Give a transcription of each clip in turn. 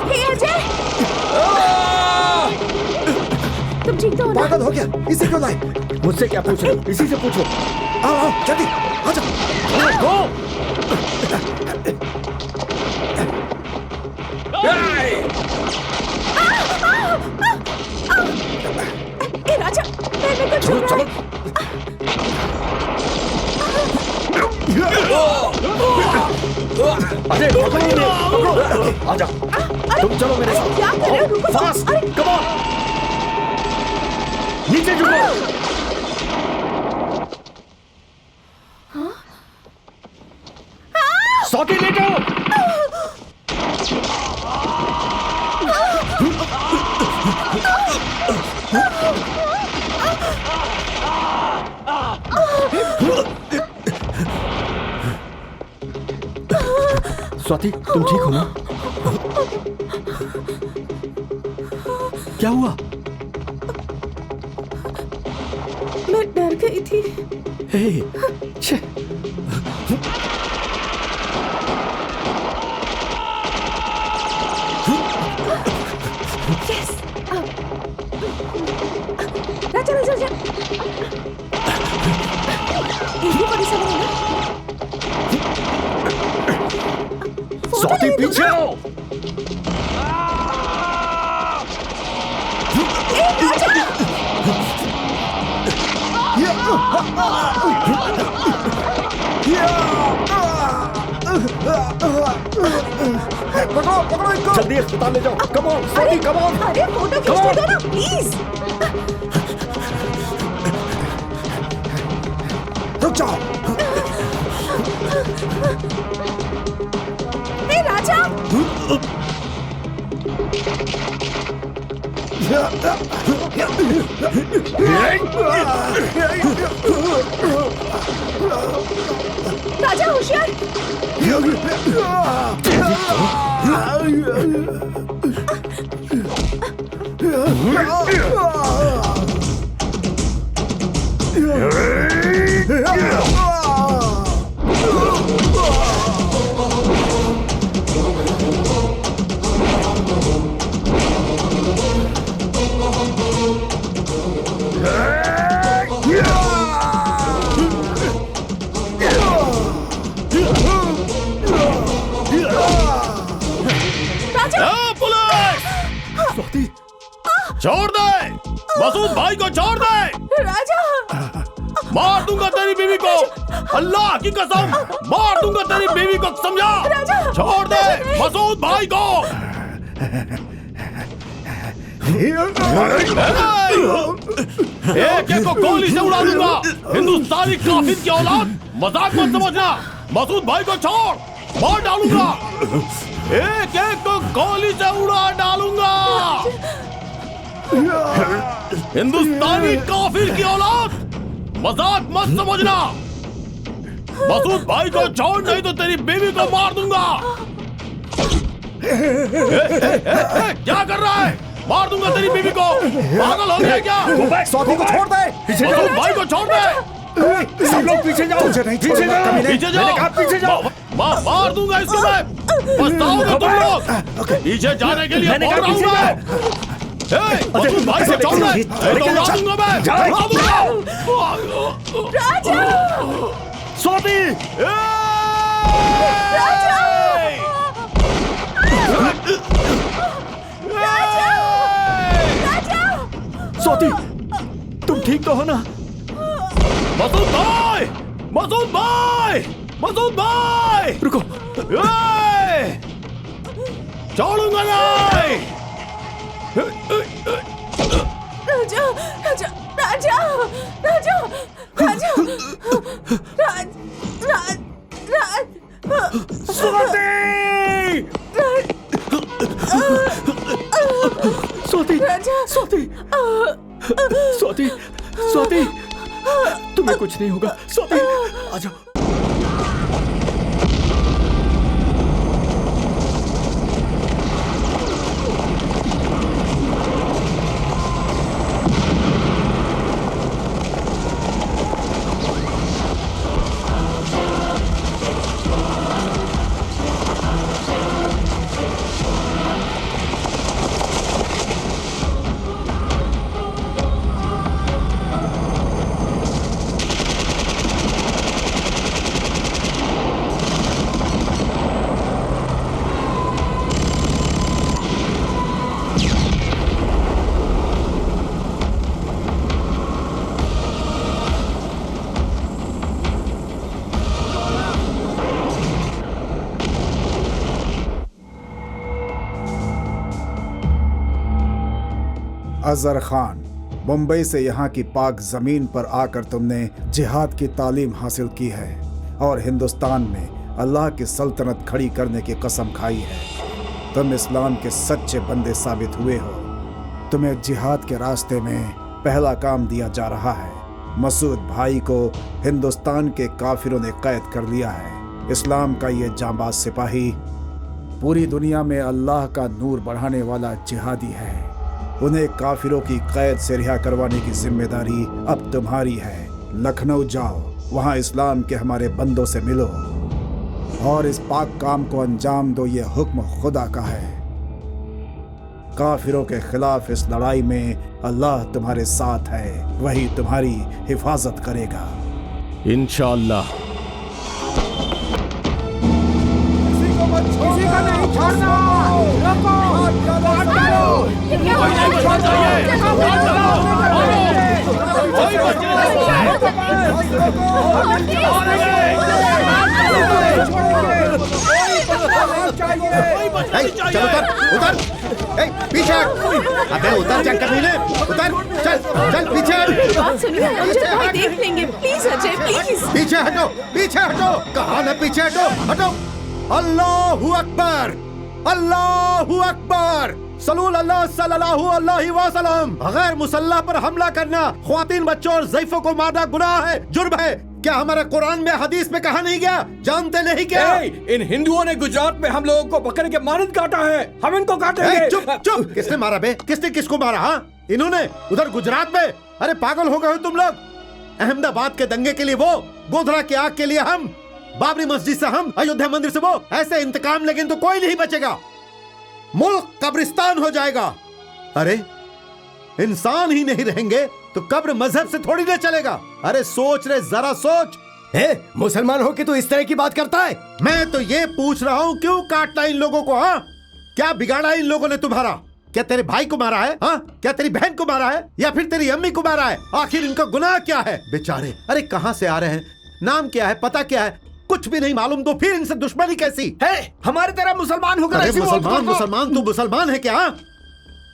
हे अजय, तुम ठीक तो हो ना? पागल हो गया, इसे क्यों लाए? मुझसे क्या पूछ रहे हो? इसी से पूछो। आओ आओ जल्दी आ जाओ। हे राजा, मेरे को चलो चलो। अजय पकड़ो इन्हें, पकड़ो। आजा, तुम चलो मेरे साथ। क्या कर रहे हो? रुको, फास्ट, अरे कम ऑन। नीचे झुको। स्वाति लेटो। स्वाति, तुम ठीक हो ना? क्या हुआ? मैं डर गई थी। हे, छे। यस, राजा राजा राजा, ये बड़ी सवाल है ना? स्वाति पीछे आओ। पकड़ो पकड़ो इनको। जल्दी अस्पताल ले जाओ। Come on Swati, come on. अरे फोटो खींचने दो ना प्लीज। रुक जाओ। हे राजा, राजा होशियार। स्वाति, छोड़ दे, मसूद भाई को छोड़ दे। राजा, मार दूंगा तेरी बीवी को, अल्लाह की कसम मार दूंगा तेरी बीवी को, समझा? छोड़ दे मसूद भाई को। एक एक को गोली से उड़ा दूंगा। हिंदुस्तानी काफिर की औलाद, मजाक मत समझना। मसूद भाई को छोड़, मार डालूंगा। एक एक को गोली से उड़ा डालूंगा। हिंदुस्तानी काफिर की औलाद, मजाक मत समझना। मसूद भाई को छोड़, नहीं तो तेरी बीवी को मार दूंगा। क्या कर रहा है? मार दूंगा तेरी बीवी को। पागल हो गया क्या? स्वाति को छोड़ दे। पीछे मसूद जाओ। भाई को छोड़ दे। सब लोग पीछे जाओ। तुझे नहीं पीछे छोड़ूंगा, जाओ। कमीने। पीछे जाओ। मैंने कहा पीछे जाओ। मार दूंगा इसको मैं। पछताओगे तुम लोग। पीछे जाने के लिए मैंने बोल कहा रहा हूं पीछे मैं। मसूद भाई को छोड़ दे, नहीं तो उड़ा दूंगा मैं। उड़ा दूंगा। राजा, स्वाति, स्वाति, तुम ठीक तो हो ना? मसूद भाई, मसूद भाई, मसूद भाई, रुको। छोड़ूंगा नहीं। राजा, राजा, राजा, राजा, राजा, स्वाति, स्वाति, स्वाति, स्वाति, स्वाति, तुम्हें कुछ नहीं होगा। स्वाति, आ जाओ। अजहर खान, मुंबई से यहाँ की पाक जमीन पर आकर तुमने जिहाद की तालीम हासिल की है और हिंदुस्तान में अल्लाह की सल्तनत खड़ी करने की कसम खाई है। तुम इस्लाम के सच्चे बंदे साबित हुए हो। तुम्हें जिहाद के रास्ते में पहला काम दिया जा रहा है। मसूद भाई को हिंदुस्तान के काफिरों ने कैद कर लिया है। इस्लाम का ये जांबाज सिपाही पूरी दुनिया में अल्लाह का नूर बढ़ाने वाला जिहादी है। उन्हें काफिरों की कैद से रिहा करवाने की जिम्मेदारी अब तुम्हारी है। लखनऊ जाओ, वहाँ इस्लाम के हमारे बंदों से मिलो और इस पाक काम को अंजाम दो। ये हुक्म खुदा का है। काफिरों के खिलाफ इस लड़ाई में अल्लाह तुम्हारे साथ है, वही तुम्हारी हिफाजत करेगा इंशाअल्लाह। किसी को नहीं छोड़ना। ये क्या हो चल उतर उतर, पीछे अबे उतर, चल कमीने उतर, चल चल पीछे हट। बात सुनिए, अजय भाई देख लेंगे। प्लीज अजय, प्लीज पीछे हटो, पीछे हटो, कहा ना पीछे हटो, हटो। अल्लाहू अकबर, अल्लाहू अकबर, सलूल अल्लाह सल्लल्लाहु अलैहि वसल्लम। गैर मुसल्लह पर हमला करना, ख्वातीन, बच्चों और ज़ईफों को मारना गुनाह है, जुर्म है। क्या हमारे कुरान में, हदीस में कहा नहीं गया? जानते नहीं क्या? इन हिंदुओं ने गुजरात में हम लोगों को पकड़ के मानद काटा है, हम इनको काटेंगे। चुप चुप, किसने मारा बे? किसने किसको मारा? हाँ, इन्होंने उधर गुजरात में। अरे पागल हो गए हो तुम लोग? अहमदाबाद के दंगे के लिए वो, गोधरा की आग के लिए हम, बाबरी मस्जिद से हम, अयोध्या मंदिर से वो। ऐसे इंतकाम लेकिन तो कोई नहीं बचेगा, मुल्क कब्रिस्तान हो जाएगा। अरे इंसान ही नहीं रहेंगे तो कब्र मजहब से थोड़ी ना चलेगा। अरे सोच रे, जरा सोच। मुसलमान हो के तू इस तरह की बात करता है? मैं तो ये पूछ रहा हूँ, क्यों काटना इन लोगों को? हाँ, क्या बिगाड़ा इन लोगों ने तुम्हारा? क्या तेरे भाई को मारा है? हाँ, क्या तेरी बहन को मारा है या फिर तेरी अम्मी को मारा है? आखिर इनका गुनाह क्या है बेचारे? अरे कहाँ से आ रहे हैं, नाम क्या है, पता क्या है, कुछ भी नहीं मालूम, तो फिर इनसे दुश्मनी कैसी है? हमारे तरह मुसलमान होकर ऐसी मुसलमान मुसलमान, तू मुसलमान है क्या?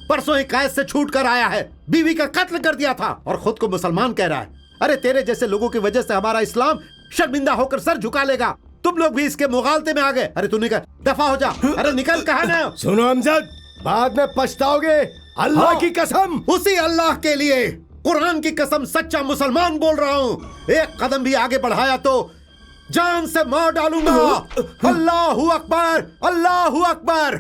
परसों एक कैद से छूट कर आया है, बीवी का कत्ल कर दिया था और खुद को मुसलमान कह रहा है। अरे तेरे जैसे लोगों की वजह से हमारा इस्लाम शर्मिंदा होकर सर झुका लेगा। तुम लोग भी इसके मुगालते में आ गए। अरे तू निकल, दफा हो जा। अरे निकल, कहा ना? सुनो अमजद, बाद में पछताओगे, अल्लाह की कसम। उसी अल्लाह के लिए, कुरान की कसम, सच्चा मुसलमान बोल रहा हूँ। एक कदम भी आगे बढ़ाया तो जान से मार डालूंगा। अल्लाहू अकबर, अल्लाहू अकबर।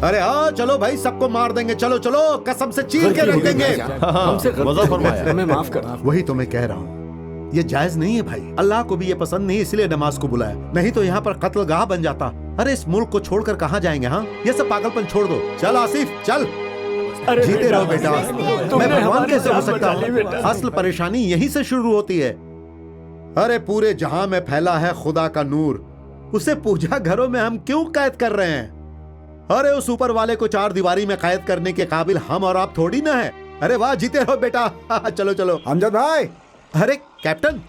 अरे हाँ चलो भाई, सबको मार देंगे, चलो चलो, कसम से चीर के रख देंगे। वज़ा फरमाया, हमें माफ कर। वही तो मैं कह रहा हूँ, ये जायज नहीं है भाई। अल्लाह को भी ये पसंद नहीं, इसलिए नमाज को बुलाया, नहीं तो यहाँ पर कत्लगाह बन जाता। अरे इस मुल्क को छोड़कर कहाँ जाएंगे? हाँ, ये सब पागलपन छोड़ दो। चल आसिफ चल, जीते रहो बेटा। मैं भगवान कैसे हो सकता हूँ? असल परेशानी यहीं से शुरू होती है। अरे पूरे जहां में फैला है खुदा का नूर, उसे पूजा घरों में हम क्यों कैद कर रहे हैं? अरे उस ऊपर वाले को 4 दीवारी में कैद करने के काबिल हम और आप थोड़ी ना है। अरे वाह, जीते रहो बेटा। चलो चलो। अमजद भाई। अरे कैप्टन,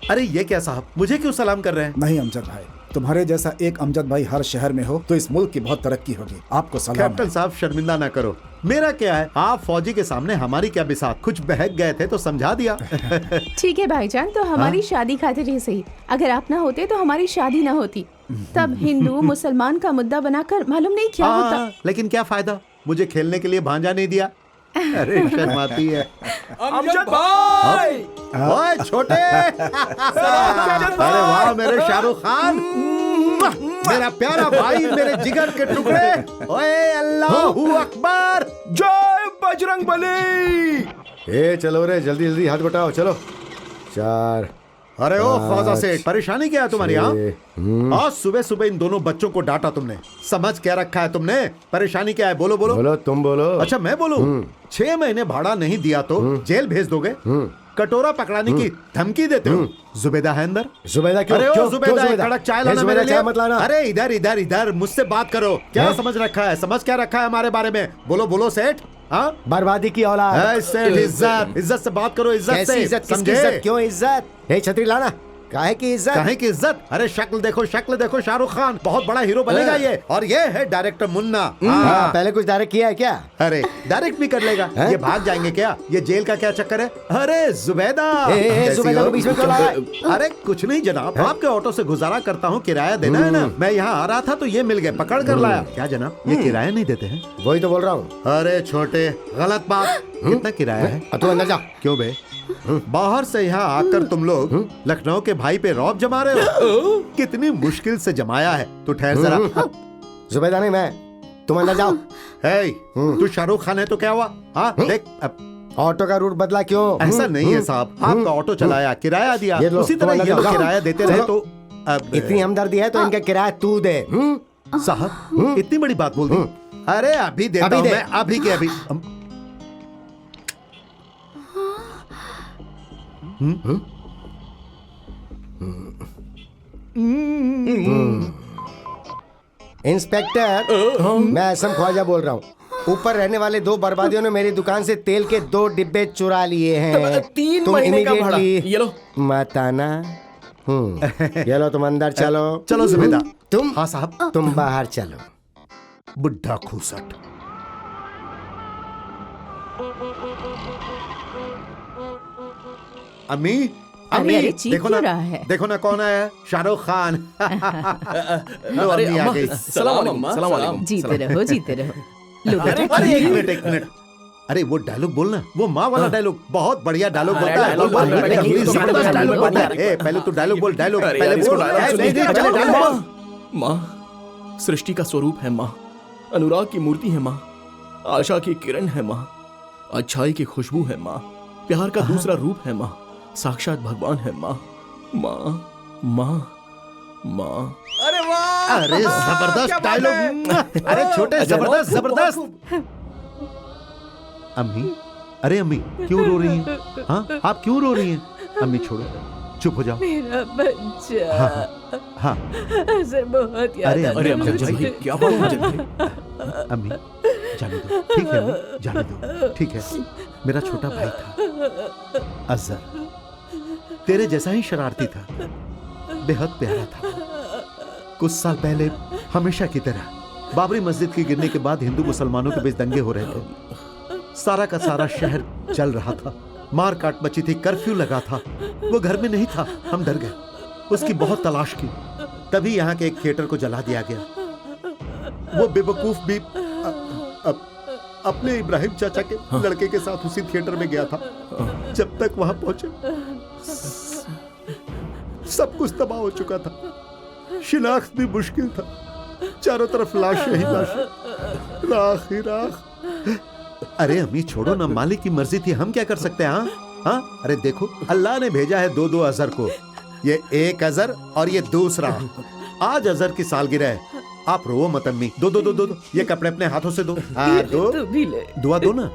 अरे ये क्या साहब, मुझे क्यों सलाम कर रहे हैं? नहीं अमजद भाई, तुम्हारे जैसा एक अमजद भाई हर शहर में हो तो इस मुल्क की बहुत तरक्की होगी। आपको सलाम। कैप्टन साहब शर्मिंदा ना करो, मेरा क्या है, आप फौजी के सामने हमारी क्या बिसात, कुछ बहक गए थे तो समझा दिया। ठीक है भाईजान, तो हमारी शादी खातिर ही सही, अगर आप ना होते तो हमारी शादी ना होती। तब हिंदू मुसलमान का मुद्दा बनाकर मालूम नहीं क्या होता। लेकिन क्या फायदा, मुझे खेलने के लिए भांजा नहीं दिया। अरे शर्माती है। अमजद भाई। ओए छोटे। अरे वाह मेरे शाहरुख खान, मेरा प्यारा भाई, मेरे जिगर के टुकड़े। ओए अल्लाहू अकबर। जय बजरंगबली। ए चलो रे, जल्दी जल्दी हाथ बटाओ, चलो। 4। अरे ओ ख्वाजा सेठ, परेशानी क्या है तुम्हारी? आज सुबह सुबह इन दोनों बच्चों को डांटा तुमने, समझ क्या रखा है तुमने? परेशानी क्या है, बोलो बोलो। बोलो, तुम बोलो। अच्छा मैं बोलूं? 6 महीने भाड़ा नहीं दिया तो जेल भेज दोगे? कटोरा पकड़ाने की धमकी देते हो? जुबैदा है अंदर। जुबैदा क्यों? अरे ओ क्यों? जुबैदा, क्यों एक कड़क चाय लाना जुबैदा मेरे लिए। चाय मत लाना। अरे इधर इधर इधर, मुझसे बात करो। क्या समझ रखा है, समझ क्या रखा है हमारे बारे में? बोलो बोलो सेठ। हाँ, बर्बादी की औलाद। सेठ, इज्जत इज्जत से बात करो, इज्जत कैसी से। इज्जत? किसकी समझे? इज्जत? क्यों इज्जत? ए छतरी लाना। काहे की इज्जत? काहे की इज्जत? अरे शक्ल देखो, शक्ल देखो, शाहरुख खान बहुत बड़ा हीरो बनेगा ये। और ये है डायरेक्टर मुन्ना। हाँ, पहले कुछ डायरेक्ट किया है क्या? अरे डायरेक्ट भी कर लेगा। ये भाग जाएंगे क्या? ये जेल का क्या चक्कर है? अरे जुबैदा। जुबैदा को बीच में क्यों लाया? अरे कुछ नहीं जनाब, आपके ऑटो से गुजारा करता हूँ, किराया देना है ना। मैं यहाँ आ रहा था तो ये मिल गए, पकड़ कर लाया। क्या जनाब, ये किराया नहीं देते हैं? वही तो बोल रहा हूँ। अरे छोटे, गलत बात। कितना किराया है? तू अंदर जा। क्यों बे? बाहर से यहाँ आकर तुम लोग लखनऊ के भाई पे रौब जमा रहे हो? कितनी मुश्किल से जमाया है। तू ठहर जरा। जुबैदा नहीं, मैं। तुम अंदर जाओ। हे, तू शाहरुख खान है तो क्या हुआ? हाँ देख, ऑटो का रूट बदला क्यों? ऐसा नहीं है साहब, आपका ऑटो चलाया, किराया दिया, ये लो, उसी तुम तरह अंदर ये लोग जाओ। किराया देते रहे तो इतनी हमदर्दी है तो इनका किराया तू दे। साहब इतनी बड़ी बात बोल दी। अरे अभी देता अभी हूं दे। मैं, अभी के अभी। इंस्पेक्टर, मैं असम ख्वाजा बोल रहा हूँ। ऊपर रहने वाले 2 बर्बादियों ने मेरी दुकान से तेल के 2 डिब्बे चुरा लिए हैं। 3 तुम महीने का भाड़ा। immediately ये लो। मत आना। ये लो, तुम अंदर चलो। चलो जुबैदा। तुम? हाँ साहब। तुम बाहर चलो। बुढ़ा खूसट। अम्मी, अरे अरे चीख देखो क्यों ना, रहा है? देखो ना कौन आया, शाहरुख खान। लो अरे अम्मी आ अम्मा, गई। सलाम अम्मा, सलाम। जीते रहो, जीते रहो। लो बेटा, अरे एक मिनट एक मिनट, अरे वो डायलॉग बोलना, वो माँ वाला डायलॉग, बहुत बढ़िया डायलॉग बोलता है। डायलॉग बोल, पहले पहले इंग्लिश इंग्लिश जबरदस्त में डायलॉग डायलॉग बोलता बोल। है। पहले तू डायलॉग बोल, डायलॉग अरे पहले यार, इसको बोल। डायलॉग सुनिए। नहीं, पहले डायलॉग बोल। माँ सृष्टि का स्वरूप है माँ, अनुराग की मूर्ति है माँ, आशा की किरण है माँ, अच्छाई की खुशबू है माँ, प्यार का दूसरा रूप है माँ, साक्षात भगवान है माँ। माँ माँ माँ। अरे वाह, अरे जबरदस्त डायलॉग। अरे छोटे, जबरदस्त जबरदस्त। अम्मी, अरे अम्मी क्यों रो रही हैं? हाँ आप क्यों रो रही हैं? अम्मी छोड़ो, चुप हो जाओ। मेरा बच्चा। हाँ सर बहुत याद अरे, आता अरे है अमजद मुझे। भाई क्या बात है अमजद भाई? अम्मी जाने दो, ठीक है अम्मी, जाने दो, ठीक है। मेरा छोटा भाई था अजहर, तेरे जैसा ही शरारती था, बेहद प्यारा था। कुछ साल पहले हमेशा की तरह बाबरी मस्जिद के गिरने के बाद हिंदू मुसलमानों के बीच दंगे हो रहे थे। सारा का सारा शहर जल रहा था, मार काट मची थी, कर्फ्यू लगा था। वो घर में नहीं था, हम डर गए, उसकी बहुत तलाश की, तभी यहाँ के एक थिएटर को जला दिया गया। वो बेवकूफ भी अपने इब्राहिम चाचा के लड़के के साथ उसी थिएटर में गया था। जब तक वहां पहुंचे सब कुछ तबाह हो चुका था, शिनाख्त भी मुश्किल था, चारों तरफ लाशें ही लाशें, राख ही राख। अरे अम्मी छोड़ो ना, मालिक की मर्जी थी, हम क्या कर सकते हैं? हाँ, अरे देखो अल्लाह ने भेजा है 2-2 अजहर को, ये एक अजहर और ये दूसरा। आज अजहर की सालगिरह है, आप रो मत अम्मी, दो, ये कपड़े अपने हाथों से दो। दो, तू भी ले, दुआ दो ना।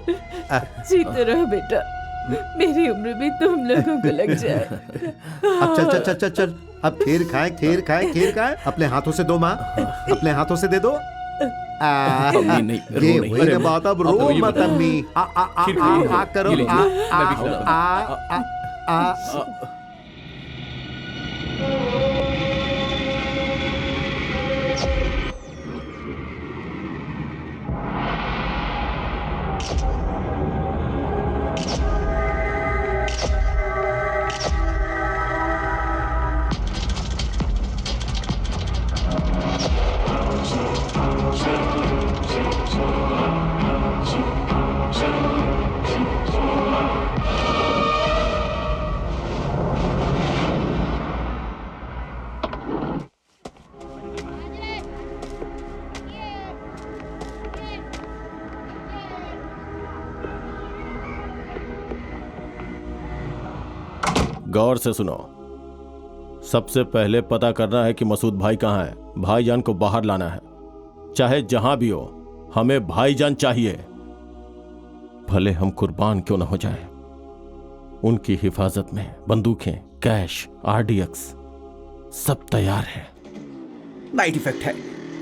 जीते रहो बेटा, मेरी उम्र भी तुम लोगों को लग जाए। अब चल चल चल चल चल, अब खीर खाएं, खीर खाएं, खीर खाएं, अपने हाथों से दो माँ, अपने हाथों से दे दो। अम्मी नहीं, रो ये नहीं। वही अरे ना बात, अब रो तो ये मत बताओ। अम्मी। खीर खाइए। आ करो ये लीजिए, आ मैं भी खाऊंगा। आ आ आ गौर से सुनो। सबसे पहले पता करना है कि मसूद भाई कहाँ है। भाईजान को बाहर लाना है, चाहे जहां भी हो। हमें भाईजान चाहिए, भले हम कुर्बान क्यों ना हो जाए। उनकी हिफाजत में बंदूकें, कैश, आरडीएक्स सब तैयार है। नाइट इफेक्ट है,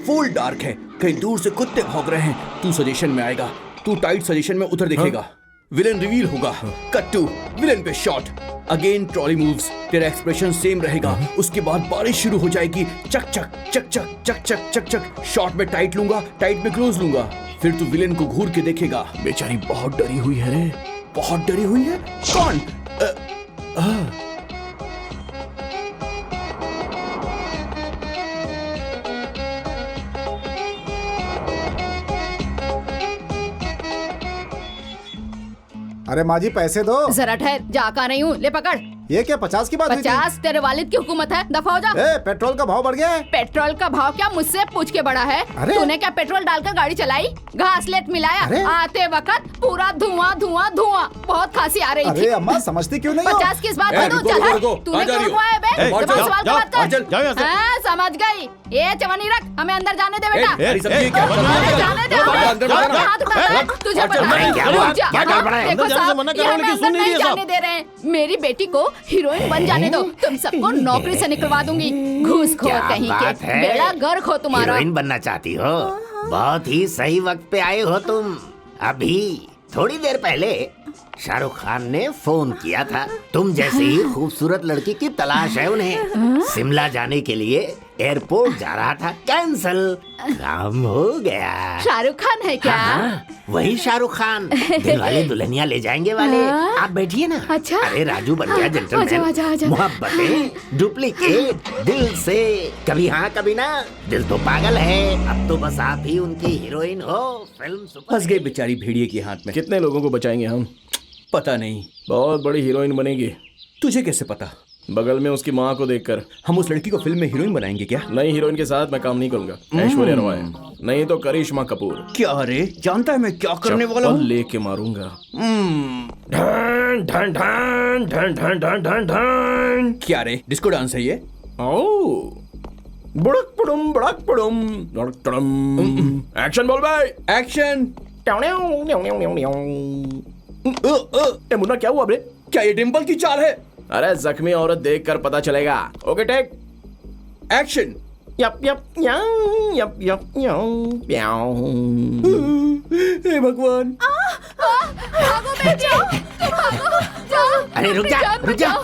फुल डार्क है, कहीं दूर से कुत्ते भौंक रहे हैं। तू सजेशन में आएगा, तू टाइट सजेशन में उतर दिखेगा। विलेन रिवील होगा, कट टू विलेन पे शॉट, अगेन ट्रॉली मूव्स, तेरा एक्सप्रेशन सेम रहेगा। उसके बाद बारिश शुरू हो जाएगी, चक चक चक चक चक चक चक चक। शॉट में टाइट लूंगा, टाइट में क्लोज लूंगा, फिर तू विलेन को घूर के देखेगा। बेचारी बहुत डरी हुई है रे, बहुत डरी हुई है। कौन? अरे माँ जी पैसे दो। जरा ठहर, जा कर रही हूँ, ले पकड़। ये क्या 50 की बात हुई थी? 50 तेरे वालिद की हुकूमत है, दफा हो जा। ए, पेट्रोल का भाव बढ़ गया है। पेट्रोल का भाव क्या मुझसे पूछ के बढ़ा है? अरे! तूने क्या पेट्रोल डालकर गाड़ी चलाई? घासलेट मिलाया? अरे! आते वक्त पूरा धुआं धुआं धुआं, बहुत खांसी आ रही थी। अरे अम्मा समझती क्यों नहीं हो? 50 किस बात ए, का दूं? रुको, चल रुको, हट। रुको, तूने कहाँ जा क्यों रही हो? रुकवाया बे? ए, जबान जाओ, सवाल का जाओ, बात कर। जाओ यहाँ से। हाँ, समझ गई। ये चवन्नी रख, हमें अंदर जाने दे बेटा। ए, सब्जी क्या? अरे जाने दे, अंदर हाथ जाना। हाथ उठाता है, तुझे चल, पता मैं है? क्या रुक हुआ? जा। क्या गड़बड़ है? देखो अंदर जाने से साहब, मना कर ये रहा हूं, हमें लेकिन सुन अंदर नहीं नहीं रही है जाने दे रहे हैं। मेरी बेटी को हीरोइन बन जाने दो, तुम सबको नौकरी से निकलवा दूंगी। घूसखोर क्या कहीं बात के, है? बेड़ा गर्क हो तुम्हारा। हीरोइन बनना चाहती हो? बहुत ही सही वक्त पे आए हो तुम। अभी थोड़ी देर पहले शाहरुख खान ने फोन किया था। तुम जैसी ही खूबसूरत लड़की की तलाश है उन्हें। शिमला जाने के लिए एयरपोर्ट जा रहा था, कैंसल। काम हो गया। शाहरुख खान है क्या? हाँ, वही शाहरुख खान, दिल वाले दुल्हनिया ले जाएंगे वाले। हाँ? आप बैठिए ना। अच्छा। अरे राजू बन गया आजा, आजा, आजा। जेंटलमैन। मोहब्बतें डुप्लीकेट, दिल से, कभी हाँ कभी ना। दिल तो पागल है। अब तो बस आप ही उनकी हीरोइन हो। फिल्म सुपर फंस गई बेचारी भेड़िए के हाथ में। कितने लोगों को बचाएंगे हम? पता नहीं, बहुत बड़ी हीरोइन बनेगी। तुझे कैसे पता? बगल में उसकी माँ को देखकर। हम उस लड़की को फिल्म में हीरोइन बनाएंगे क्या? नई हीरोइन के साथ मैं काम नहीं करूंगा। ऐश्वर्या रॉय नहीं तो करिश्मा कपूर। क्या रे, जानता है मैं क्या करने वाला हूँ? लेके मारूंगा। ढन ढन ढन ढन ढन ढन ढन ढन। क्या रे, डिस्को डांस है ये? ओ बुड़क पुड़ुम बुड़क पुड़ुम बुड़क टड़म। एक्शन बोल भाई, एक्शन। ए मुन्ना, क्या हुआ बे? क्या ये डिंपल की चाल है? अरे जख्मी औरत देखकर पता चलेगा। Okay take action. Yup yup यां, यप यप यां, प्याऊ। हे भगवान। भागो बेटा, भागो, जाओ। अरे रुक जा, जान रुक जा। बचाओ।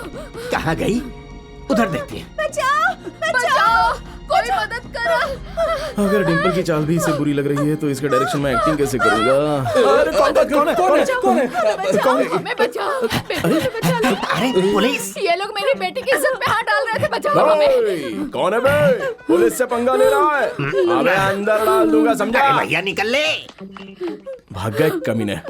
कहाँ गई? उधर देखते हैं। बचाओ, कोई मदद करो। अगर डिंपल की चाल भी इसे बुरी लग रही है तो इसके डायरेक्शन में एक्टिंग कैसे करूंगा? अरे कौन है? कौन है? कौन है? कौन है? बचाओ, हमें बचाओ, बेटी को बचा लो। अरे पुलिस! ये लोग मेरी बेटी की इज्जत पे हाथ डाल रहे थे, बचाओ हमें। ओए, कौन है बे? पुलिस से पंगा ले रहा है? अबे अंदर डाल दूंगा, समझा? अरे भैया निकल ले। भाग गए कमीने।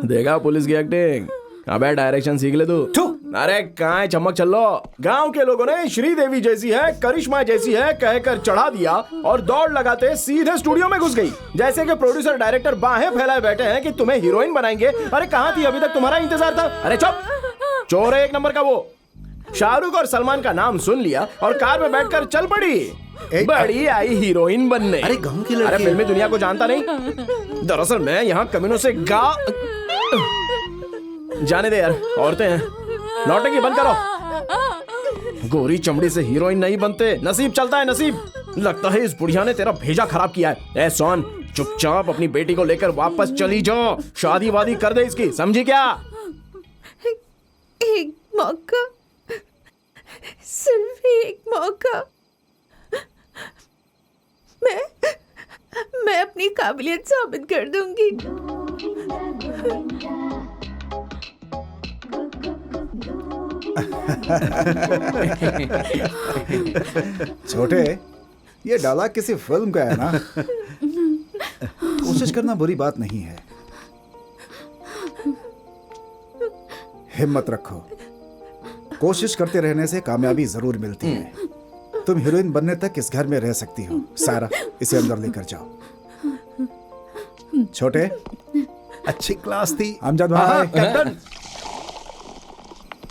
देखा पुलिस की एक्टिंग? अबे डायरेक्शन सीख ले तू। अरे कहाँ है चमक चलो। गांव के लोगों ने श्रीदेवी जैसी है, करिश्मा जैसी है कहकर चढ़ा दिया और दौड़ लगाते सीधे स्टूडियो में घुस गई। जैसे कि प्रोड्यूसर डायरेक्टर बाहें फैलाए बैठे हैं कि तुम्हें हीरोइन बनाएंगे। अरे कहाँ थी अभी तक? तुम्हारा इंतजार था। अरे चुप, चोर है एक नंबर का वो। शाहरुख और सलमान का नाम सुन लिया और कार में बैठकर चल पड़ी। बड़ी आई हीरोइन बनने। अरे गांव की लड़की। अरे फिल्मी दुनिया को जानता नहीं। दरअसल मैं यहाँ कमीनों से जाने दे यार, औरतें हैं। नौटंकी बंद करो। गोरी चमड़ी से हीरोइन नहीं बनते, नसीब चलता है नसीब। लगता है इस बुढ़िया ने तेरा भेजा खराब किया है। ए सोन, चुपचाप अपनी बेटी को लेकर वापस चली जाओ, शादी वादी कर दे इसकी, समझी क्या? एक मौका, सिर्फ एक मौका। मैं अपनी काबिलियत साबित कर दूंगी। छोटे, ये डायलॉग किसी फिल्म का है ना? कोशिश करना बुरी बात नहीं है। हिम्मत रखो, कोशिश करते रहने से कामयाबी जरूर मिलती है। तुम हीरोइन बनने तक इस घर में रह सकती हो। सारा, इसे अंदर लेकर जाओ। छोटे, अच्छी क्लास थी अमजद भाई। कैप्टन।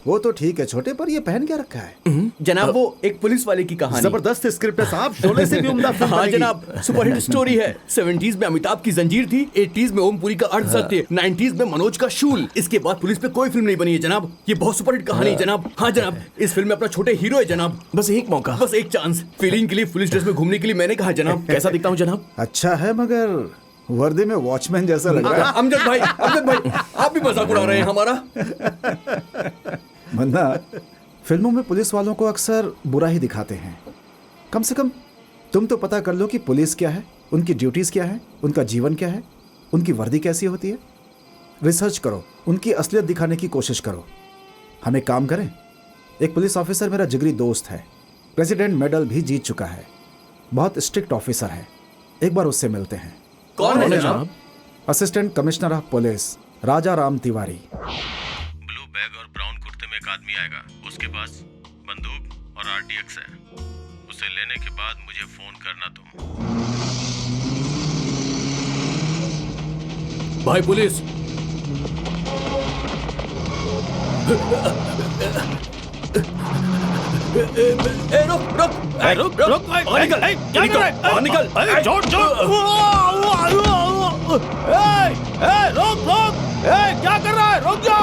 वो तो ठीक है छोटे, पर ये पहन क्या रखा है? जनाब, वो एक पुलिस वाले की कहानी। जबरदस्त स्क्रिप्ट है साहब, शोले से भी उम्दा फिल्म हाँ बनेगी। जनाब, सुपरहिट स्टोरी है। 70s में अमिताभ की जंजीर थी, 80s में ओमपुरी का अर्धसत्य, 90s में मनोज का शूल। इसके बाद पुलिस पे कोई फिल्म नहीं बनी है जनाब। ये बहुत सुपरहिट कहानी है जनाब। हाँ जनाब, इस फिल्म में अपना छोटे हीरो है जनाब। बस एक मौका, बस एक चांस, फीलिंग के लिए पुलिस ड्रेस में घूमने के लिए मैंने कहा जनाब। कैसा दिखता हूँ जनाब? अच्छा है, मगर वर्दी में वॉचमैन जैसा लग रहा है। अमजद भाई, आप भी मजाक उड़ा रहे हैं हमारा। मन्ना, फिल्मों में पुलिस वालों को अक्सर बुरा ही दिखाते हैं। कम से कम तुम तो पता कर लो कि पुलिस क्या है, उनकी ड्यूटीज क्या है, उनका जीवन क्या है, उनकी वर्दी कैसी होती है। रिसर्च करो, उनकी असलियत दिखाने की कोशिश करो। हम एक काम करें, एक पुलिस ऑफिसर मेरा जिगरी दोस्त है, प्रेसिडेंट मेडल भी जीत चुका है, बहुत स्ट्रिक्ट ऑफिसर है। एक बार उससे मिलते हैं। कौन है जनाब? Assistant commissioner of police Raja Ram Tiwari. Blue bag और ब्राउन कुर्ते में एक आदमी आएगा, उसके पास बंदूक और आरडीएक्स है। उसे लेने के बाद मुझे फोन करना तुम। भाई पुलिस, रुक, निकल, क्या कर रहा है? रुक जा।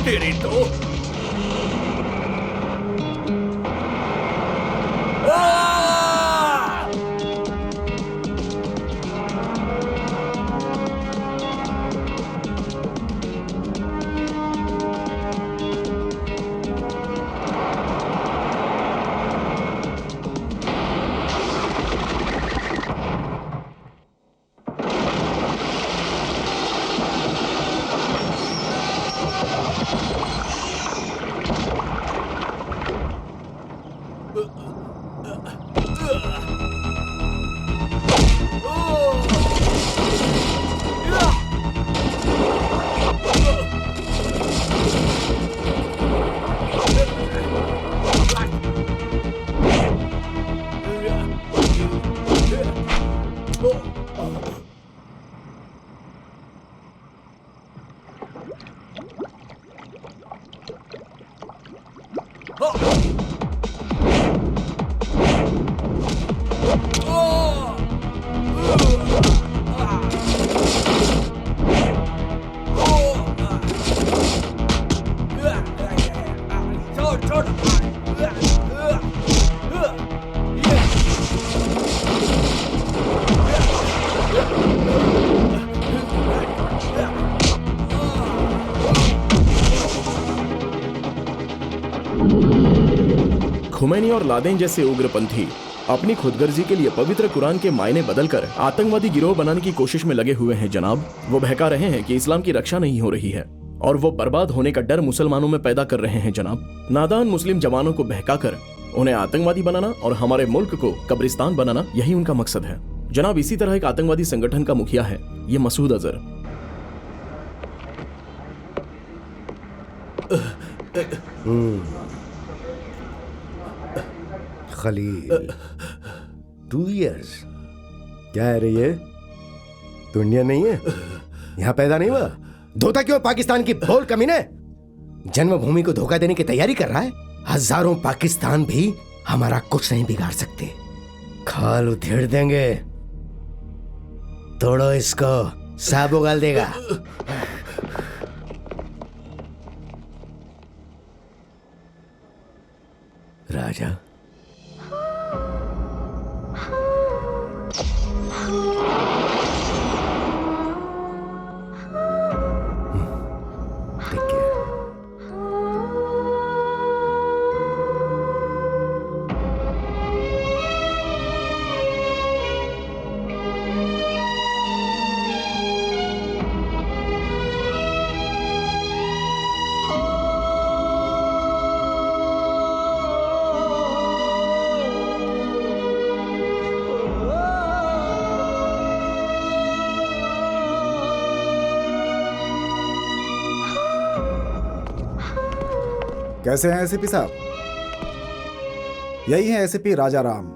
तेरी तो खुमैनी और लादेन जैसे उग्रपंथी अपनी खुदगर्जी के लिए पवित्र कुरान के मायने बदलकर आतंकवादी गिरोह बनाने की कोशिश में लगे हुए हैं जनाब। वो बहका रहे हैं कि इस्लाम की रक्षा नहीं हो रही है और वो बर्बाद होने का डर मुसलमानों में पैदा कर रहे हैं जनाब। नादान मुस्लिम जवानों को बहकाकर उन्हें आतंकवादी बनाना और हमारे मुल्क को कब्रिस्तान बनाना, यही उनका मकसद है जनाब। इसी तरह एक आतंकवादी संगठन का मुखिया है ये मसूद अजहर। खलील 2 years क्या है रे ये? तू इंडियन नहीं है? यहाँ पैदा नहीं हुआ? धोता क्यों पाकिस्तान की? बोल कमीने। जन्मभूमि को धोखा देने की तैयारी कर रहा है। हजारों पाकिस्तान भी हमारा कुछ नहीं बिगाड़ सकते। खाल उधेड़ देंगे। तोड़ो इसको, सांप उगाल देगा। राजा take care. कैसे हैं एसीपी साहब? यही है एसीपी राजा राम।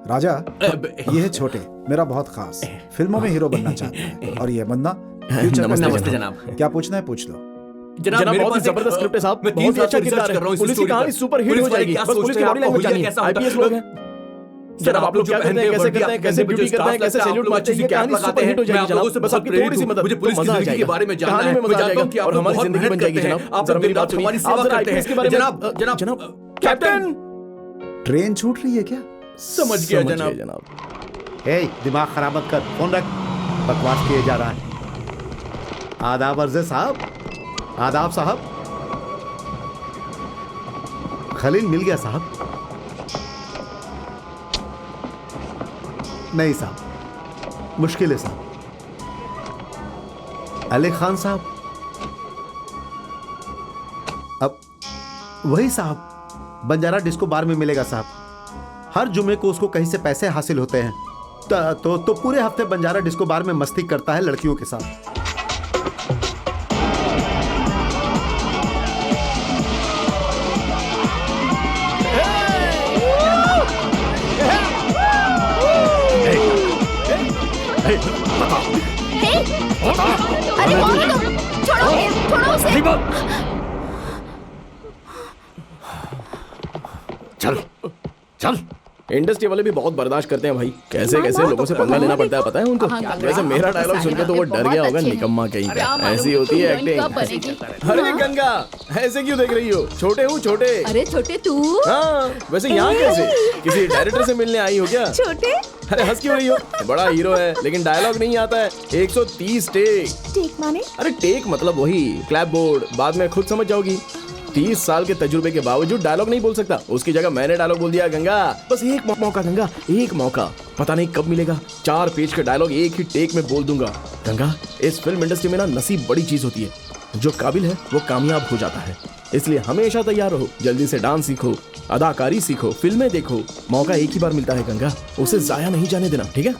राजा, ये है छोटे, मेरा बहुत खास, फिल्मों में हीरो बनना चाहता है। और ये बंदा फ्यूचर में नमस्ते जनाब। क्या पूछना है पूछ लो। जनाब बहुत ही जबरदस्त स्क्रिप्ट है साहब, बहुत ही अच्छा किरदार है। पुलिस की कहानी सुपर हिट हो जाएगी। बस पुलिस की बॉडी लैंग्वेज चाहिए। आईपीएस लोग हैं जनाब, आप लोग क्या करते हैं, कैसे करते हैं, कैसे ड्यूटी करते हैं, कैसे सैल्यूट मारते हैं, ये कहानी सुपर हिट हो जाएगी जनाब। बस आपकी थोड़ी सी मदद, मुझे पुलिस की जिंदगी के बारे में जानना है, मैं जानता हूं कि और हमारी जिंदगी बन जाएगी जनाब। आप जरा मेरी बात सुनिए, आप जरा आईपीएस के बारे में जनाब कैप्टन। ट्रेन छूट रही है क्या? समझ गया जनाब। ए, दिमाग खराब मत कर, फोन रख। बकवास किए जा रहा है। आदाब अर्जे साहब, आदाब साहब। खलील मिल गया साहब? नहीं साहब, मुश्किल है साहब। अली खान साहब? अब वही साहब, बंजारा डिस्को बार में मिलेगा साहब। हर जुमे को उसको कहीं से पैसे हासिल होते हैं, तो पूरे हफ्ते बंजारा डिस्को बार में मस्ती करता है लड़कियों के साथ। अरे छोड़ो, छोड़ो उसे। चल चल। इंडस्ट्री वाले भी बहुत बर्दाश्त करते हैं भाई, कैसे कैसे लोगों से पंगा लेना पड़ता है पता है उनको। वैसे मेरा डायलॉग सुनकर तो वो डर गया होगा, निकम्मा कहीं का। ऐसी होती है एक्टिंग। अरे गंगा, ऐसे क्यों देख रही हो? छोटे हूँ छोटे। अरे छोटे तू? हाँ, वैसे यहाँ कैसे? किसी डायरेक्टर से मिलने आई हो क्या? छोटे, अरे हंस क्यों रही हो? बड़ा हीरो है लेकिन डायलॉग नहीं आता है। 130 टेक। टेक माने? अरे टेक मतलब वही क्लैप बोर्ड, बाद में खुद समझ जाओगी। 30 साल के तजुर्बे के बावजूद डायलॉग नहीं बोल सकता, उसकी जगह मैंने डायलॉग बोल दिया। गंगा बस एक मौका गंगा, एक मौका, पता नहीं कब मिलेगा। 4 पेज के डायलॉग एक ही टेक में बोल दूंगा। गंगा, इस फिल्म इंडस्ट्री में ना नसीब बड़ी चीज होती है, जो काबिल है वो कामयाब हो जाता है। इसलिए हमेशा तैयार रहो, जल्दी से डांस सीखो, अदाकारी सीखो, फिल्में देखो। मौका एक ही बार मिलता है गंगा, उसे जाया नहीं जाने देना, ठीक है?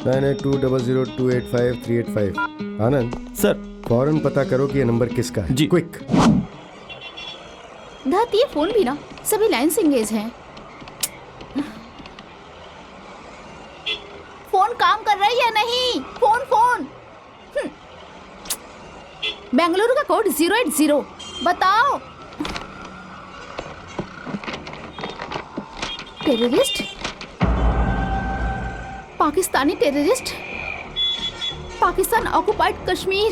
मैंने 200285 आनंद सर फौरन पता करो कि ये नंबर किसका है। जी। क्विक। धत, ये फोन भी ना सभी लाइन से एंगेज हैं। बेंगलुरु का कोड 080। बताओ। Terrorist, Pakistani terrorist, Pakistan occupied Kashmir.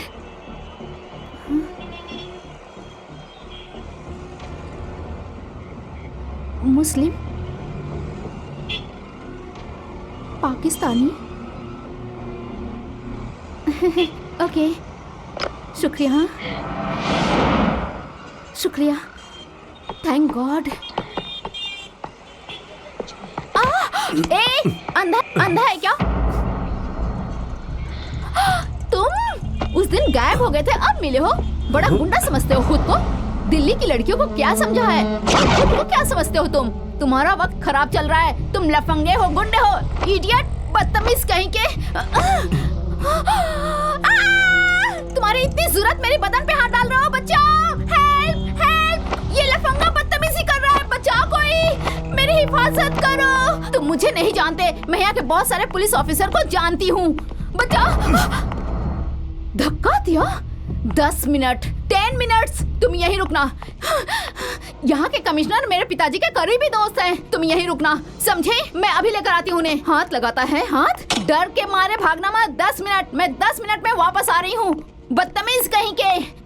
Muslim, Pakistani. Okay, शुक्रिया, शुक्रिया, थैंक गॉड। अंधा अंधा है क्या तुम? उस दिन गायब हो गए थे, अब मिले हो। बड़ा गुंडा समझते हो खुद को? दिल्ली की लड़कियों को क्या समझा है? खुद को क्या समझते हो तुम? तुम्हारा वक्त खराब चल रहा है। तुम लफंगे हो, गुंडे हो, इडियट, बदतमीज कहीं के। तुम्हारी इतनी जरूरत मेरी बदन पे हाथ डाल रहे हो। बचाओ, हेल्प हेल्प, ये लफंगा बदतमीजी कर रहा है। बचाओ, कोई मेरी हिफाजत करो। तुम मुझे नहीं जानते, मैं यहाँ के बहुत सारे पुलिस ऑफिसर को जानती हूँ। बचाओ। धक्का दिया। 10 मिनट, 10 मिनट्स, तुम यहीं रुकना। यहाँ के कमिश्नर मेरे पिताजी के करीबी दोस्त हैं। तुम यहीं रुकना, समझे? मैं अभी लेकर आती हूँ उन्हें। हाथ लगाता है, हाथ। डर के मारे भागना मत। 10 मिनट, मैं 10 मिनट में वापस आ रही हूँ। बदतमीज कहीं के।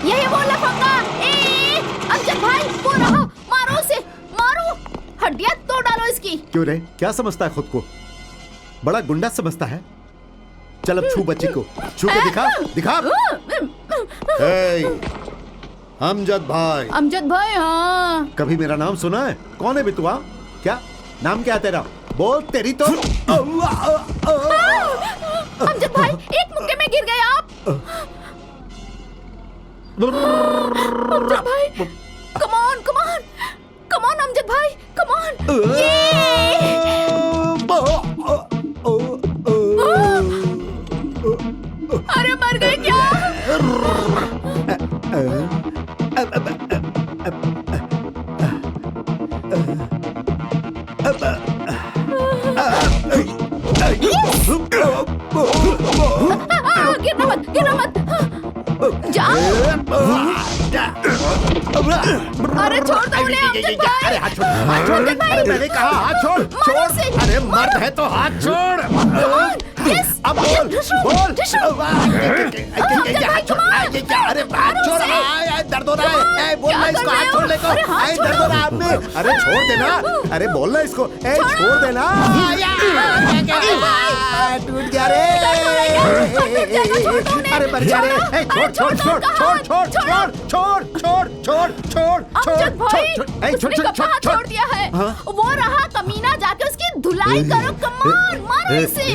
यही वो लफंगा। अमजद भाई, वो रहा। मारो उसे, मारो। हड्डियां तोड़ डालो इसकी। क्यों रे, क्या समझता है खुद को? बड़ा गुंडा समझता है? चल अब छू बच्ची को, छू के दिखा, दिखा। अमजद भाई। अमजद भाई, हाँ। कभी मेरा नाम सुना है? कौन है बितुआ? क्या नाम, क्या तेरा? बोल, तेरी तो। अमजद भाई, एक मुक्के में गिर गए आप। अमजद भाई, come on, come on, come on, Amjad भाई, come on। अरे मर गए क्या? गिरना मत, गिरना मत। जाओ। अरे छोड़ दो उन्हें, अमजद भाई। अरे हाथ छोड़, हाथ छोड़। अरे मैंने कहा हाथ छोड़, छोड़। अरे मर्द है तो हाथ छोड़। अब बोल, बोल। हाथ छोड़। अरे हाथ छोड़, दर्द हो रहा है। बोलना इसको, हाथ छोड़ ले को। दर्द हो रहा है। अरे छोड़ देना, अरे बोलना इसको, छोड़ देना। टूट गया रे। अरे मर गया रे। छोड़ छोड़ छोड़ छोड़ छोड़ छोड़ छोड़ छोड़ छोड़ छोड़ अमजद भाई, उसने कब हाथ छोड़ दिया है? वो रहा कमीना, जाके उसकी धुलाई करो। कमान, मारो इसे,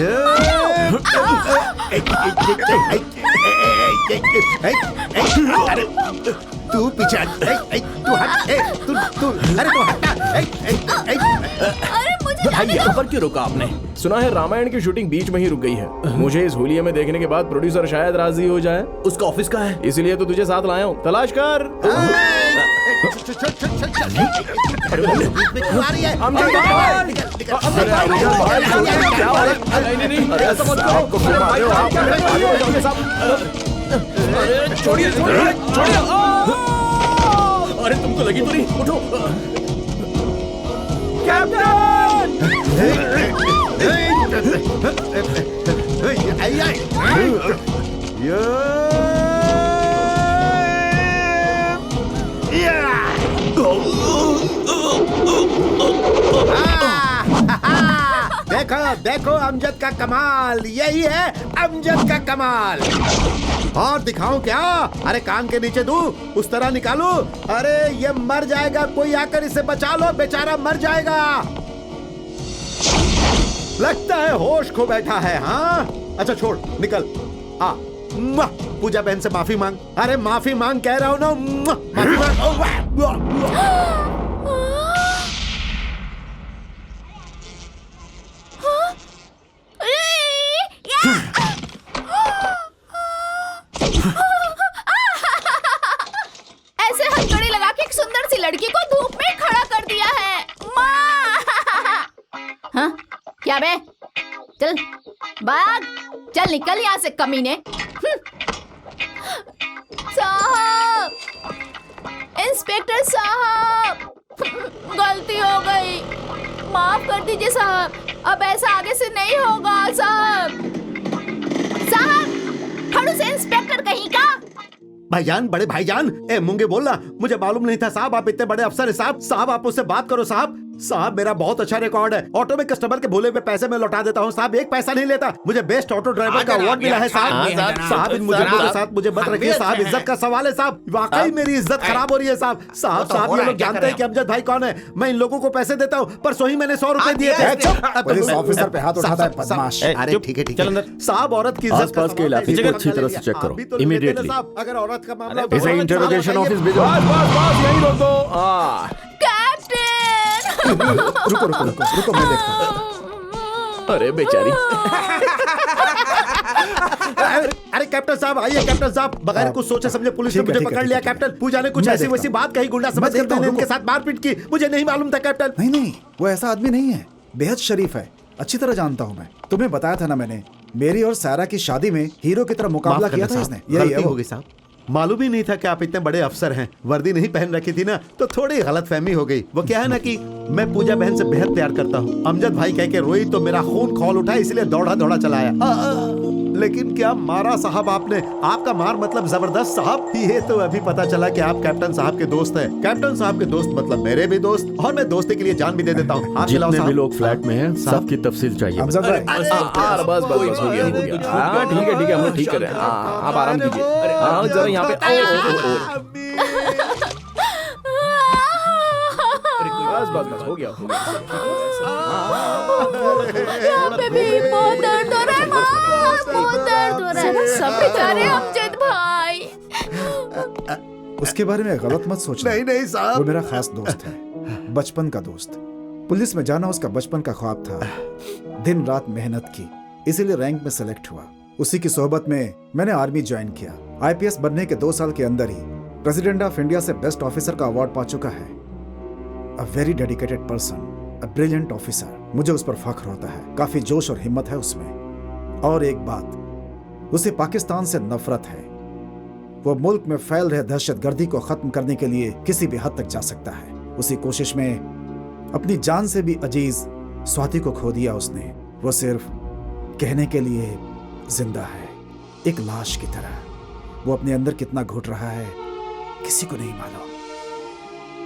अरे तू पीछे, तू हट, तू अरे तू हटा। अरे मुझे भाई, यहाँ पर क्यों रुका आपने? सुना है रामायण की शूटिंग बीच में ही रुक गई है। मुझे इस होलिये में देखने के बाद प्रोड्यूसर शायद राजी हो जाए। उसका ऑफिस कहाँ है? इसलिए तो तुझे साथ लाया हूँ, तलाश कर। छोड़िए, छोड़िए। अरे तुमको लगी तो नहीं? उठो। देखो देखो अमजद का कमाल, यही है अमजद का कमाल। और दिखाऊं क्या? अरे कान के नीचे दूं, उस तरह निकालूं? अरे ये मर जाएगा, कोई आकर इसे बचा लो, बेचारा मर जाएगा। लगता है होश खो बैठा है। हाँ अच्छा छोड़, निकल। आ पूजा बहन से माफी मांग। अरे माफी मांग कह रहा हूं ना, माफी मांग। ऐसे हथकड़ी लगा के एक सुंदर सी लड़की को धूप में खड़ा कर दिया है। माँ! हाँ? क्या बे? चल भाग, चल निकल यहाँ से कमीने। साहब, इंस्पेक्टर साहब, गलती हो गई, माफ कर दीजिए साहब, अब ऐसा आगे से नहीं होगा साहब। साहब, खड़ूस इंस्पेक्टर कहीं का। भाईजान, बड़े भाईजान, ए मूंगे बोलना, मुझे मालूम नहीं था साहब आप इतने बड़े अफसर हैं साहब। साहब आप उससे बात करो साहब। साहब मेरा बहुत अच्छा रिकॉर्ड है, ऑटो में कस्टमर के भूले हुए पैसे मैं लौटा देता हूँ साहब, एक पैसा नहीं लेता। मुझे बेस्ट ऑटो ड्राइवर का अवार्ड मिला है साहब। साहब इन मुजरिमों के साथ मुझे मत रखिए साहब, इज्जत का सवाल है साहब, वाकई मेरी इज्जत खराब हो रही है साहब। साहब ये लोग जानते हैं कि अमजद भाई कौन है, मैं इन लोगों को पैसे देता हूँ, पर सोही मैंने 100 रुपए दिए थे। पुलिस ऑफिसर पे हाथ उठाता है बदमाश। अरे ठीक है ठीक है साहब, औरत की इज्जत आसपास के इलाके को अच्छी तरह से चेक करो इमीडिएटली। अगर औरत का मामला इसे इंटरोगेशन ऑफिस भेजो। यहीं रोक दो। कैप्टन! रुको रुको रुको रुको, मैं देखता हूँ। अरे बेचारी। अरे कैप्टन साहब आइए। कैप्टन साहब, बगैर कुछ सोचे समझे पुलिस ने ठीक है, मुझे ठीक है, पकड़ ठीक लिया। है। कैप्टन पूजा ने कुछ मैं ऐसी देखता वैसी हूँ। बात कही, गुंडा समझ मैं कर देखता हूँ, मैंने इनके रुको। साथ मारपीट की, मुझे नहीं मालूम था कैप्टन। नहीं नहीं, वो ऐसा आदमी नहीं है, बेहद शरीफ है, अच्छी तरह जानता हूँ मैं। तुम्हें बताया था ना मैंने, मेरी और सारा की शादी में हीरो की तरह मुकाबला किया था इसने। यही है गलती वो। हो गई साहब, मालूम ही नहीं था कि आप इतने बड़े अफसर हैं। वर्दी नहीं पहन रखी थी ना, तो थोड़ी गलतफहमी हो गई। वो क्या है ना कि मैं पूजा बहन से बेहद प्यार करता हूँ। अमजद भाई कह के रोई तो मेरा खून खौल उठा, इसलिए दौड़ा दौड़ा चलाया। लेकिन क्या मारा साहब आपने, आपका मार मतलब जबरदस्त साहब। ये तो अभी पता चला कि आप कैप्टन साहब के दोस्त हैं। कैप्टन साहब के दोस्त मतलब मेरे भी दोस्त, और मैं दोस्ती के लिए जान भी दे देता हूँ। आप खिलाओ जितने भी साहब। लोग फ्लैट में हैं सबकी तफसील चाहिए। अमजद भाई, बस बस बस हो गया हो गया। हाँ ठीक है हम लोग ठीक कर रहे हैं। हाँ आप आराम कीजिए। हाँ जरा यहाँ पे बस हो गया हो गया। यहाँ पे भी बहुत दर्द हो रहा है माँ, बहुत दर्द हो रहा है। सब बेचारे अमजद भाई। उसके बारे में गलत मत सोचना। नहीं नहीं वो साहब, मेरा खास दोस्त है, बचपन का दोस्त। पुलिस में जाना उसका बचपन का ख्वाब था। दिन रात मेहनत की, इसीलिए रैंक में सेलेक्ट हुआ। उसी की सोहबत में मैंने आर्मी ज्वाइन किया। आईपीएस बनने के 2 साल के अंदर ही प्रेसिडेंट ऑफ इंडिया से बेस्ट ऑफिसर का अवार्ड पा चुका है। A very dedicated person, a brilliant officer. मुझे उस पर फख्र होता है, काफी जोश और हिम्मत है उसमें। और एक बात, उसे पाकिस्तान से नफरत है। वो मुल्क में फैल रहे दहशतगर्दी को खत्म करने के लिए किसी भी हद तक जा सकता है। उसी कोशिश में अपनी जान से भी अजीज स्वाति को खो दिया उसने। वो सिर्फ कहने के लिए जिंदा है, एक लाश की तरह। वो अपने अंदर कितना घुट रहा है किसी को नहीं मालूम।